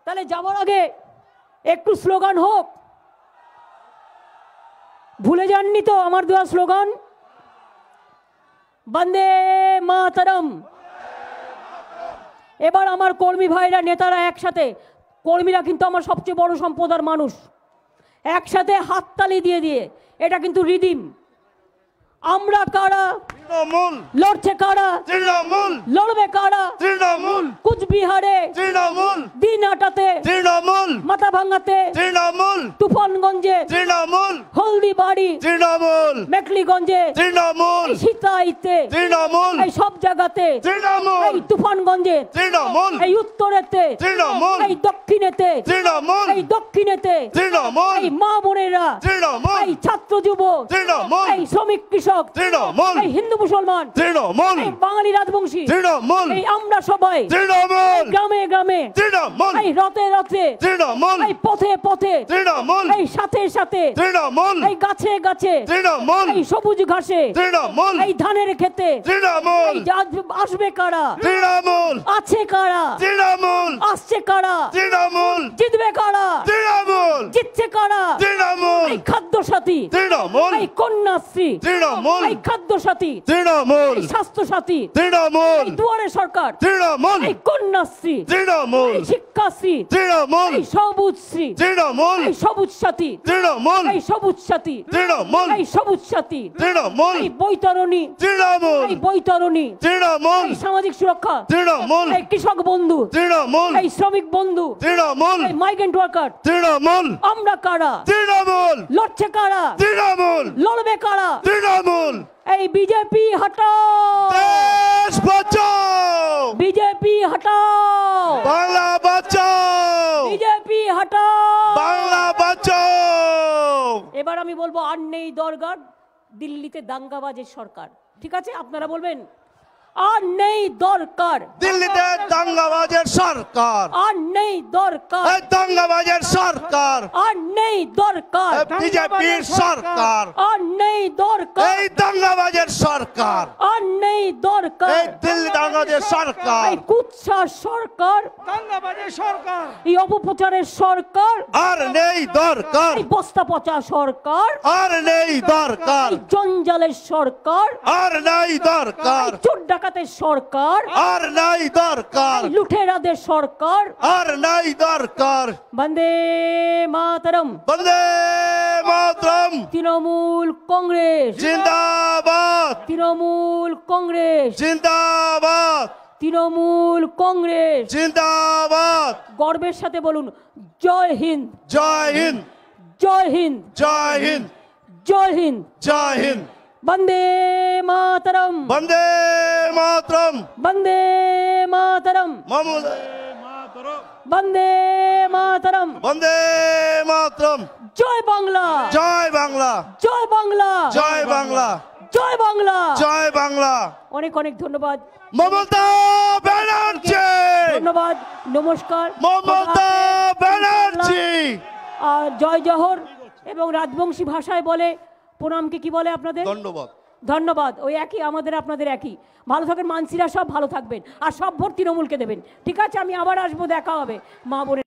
তাহলে যাবার আগে একটু স্লোগান হোক, ভুলে যাননি তো আমার দেওয়া স্লোগান, বন্দে মাতরম। এবার আমার কর্মী ভাইরা, নেতারা একসাথে, কর্মীরা কিন্তু আমার সবচেয়ে বড় সম্পদার মানুষ, একসাথে হাততালি দিয়ে দিয়ে, এটা কিন্তু রিদিম। আমরা কারা, তৃণমূল লড়ছে কারা, তৃণমূল লড়বে কারা, তৃণমূল কুচবিহারে, তৃণমূল দিনহাটাতে, তৃণমূল মাথাভাঙাতে, তৃণমূল তুফানগঞ্জে, তৃণমূল হলদিবাড়ি, তৃণমূল মেখলিগঞ্জে, তৃণমূল সীতাইতে, তৃণমূল এই সব জায়গাতে, তৃণমূল এই তুফানগঞ্জে, তৃণমূল এই উত্তরেতে, তৃণমূল এই দক্ষিণেতে, তৃণমূল এই দক্ষিণেতে, তৃণমূল এই মা বোনেরা, তৃণমূল এই ছাত্র ছাত্র যুব, তৃণমূল, এই শ্রমিক কৃষক, তৃণমূল, এই হিন্দু মুসলমান, তৃণমূল, এই বাঙালি রাজবংশী, তৃণমূল, এই আমরা সবাই তৃণমূল, গ্রামে গ্রামে, তৃণমূল, এই রথে রথে, তৃণমূল, এই পথে পথে, তৃণমূল, এই সাথে সাথে, তৃণমূল, এই গাছে গাছে, তৃণমূল, এই সবুজ ঘাসে, তৃণমূল, এই ধানের খেতে, তৃণমূল, এই আসবে কারা, তৃণমূল, আছে কারা, তৃণমূল, আসছে কারা, তৃণমূল, জিতবে কারা, তৃণমূল, জিতছে কারা, তৃণমূল, এই খাদ্য সাথী, তৃণমূল, এই কন্যাশ্রী, তৃণমূল, এই খাদ্য সাথী, তৃণমূল, এই স্বাস্থ্য সাথী, তৃণমূল, এই দুয়ারে সরকার, তৃণমূল, এই কন্যাশ্রী, তৃণমূল, এই শিক্ষাশ্রী, তৃণমূল, এই সবুজশ্রী, তৃণমূল, এই সবুজ সাথী, তৃণমূল, এই সবুজ সাথী, তৃণমূল, এই সবুজ সাথী, তৃণমূল, এই বৈতরণী, তৃণমূল, এই বৈতরণী, তৃণমূল, এই সামাজিক সুরক্ষা, তৃণমূল, এই কৃষক বন্ধু, তৃণমূল, এই শ্রমিক বন্ধু, তৃণমূল, এই মাইগ্রেন্ট ওয়ার্কার, তৃণমূল, আমরা কারা, তৃণমূল, লড়ছে কারা, তৃণমূল, লড়বে কারা, তৃণমূল, এই বিজেপি হটাও, দেশ বাঁচাও, বিজেপি হটাও, বাংলা বাঁচাও, বিজেপি হটাও। বাংলা বাঁচাও। এবার আমি বলবো আর নেই দরকার দিল্লিতে দাঙ্গাবাজের সরকার, ঠিক আছে? আপনারা বলবেন আর নেই দরকার, দিল্লিতে দাঙ্গাবাজের সরকার, আর নেই দরকার, এই দাঙ্গাবাজের সরকার, আর নেই দরকার, বিজেপির সরকার, আর নেই দরকার, এই দাঙ্গাবাজের সরকার, আর নেই দরকার, এই দিল্লি দাঙ্গাবাজের সরকার, এই কুৎসার সরকার, দাঙ্গাবাজের সরকার, এই অপপ্রচারের সরকার, আর নেই দরকার, এই বস্তা পচা সরকার, আর নেই দরকার, এই জঞ্জালের সরকার, আর নেই দরকার, এই চোর ডাকাতের সরকার, আর নেই দরকার, এই লুঠেরাদের সরকার। আর নেই দরকার। বন্দে মাতরম, বন্দে মাতরম, তৃণমূল কংগ্রেস, জিন্দাবাদ, তৃণমূল কংগ্রেস, জিন্দাবাদ, তৃণমূল কংগ্রেস। জিন্দাবাদ। গর্বের সাথে বলুন জয় হিন্দ, জয় হিন্দ, জয় হিন্দ, জয় হিন্দ, জয় হিন্দ। জয় হিন্দ। বন্দে মাতরম, বন্দে মাতরম, বন্দে মাতরম, মামুদ, বন্দে মাতরম। বন্দে মাতরম। জয় বাংলা, জয় বাংলা, জয় বাংলা, জয় বাংলা, জয় বাংলা। জয় বাংলা। অনেক অনেক ধন্যবাদ, মমতা ব্যানার্জি, ধন্যবাদ, নমস্কার। মমতা ব্যানার্জি। আর জয় জহর এবং রাজবংশী ভাষায় বলে প্রণামকে কি বলে আপনাদের? ধন্যবাদ। ধন্যবাদ। ওই একই, আমাদের আপনাদের একই। ভালো থাকেন মানসিরা, সব ভালো থাকবেন আর সব ভোট তৃণমূলকে দেবেন, ঠিক আছে? আমি আবার আসবো, দেখা হবে মা বোনের।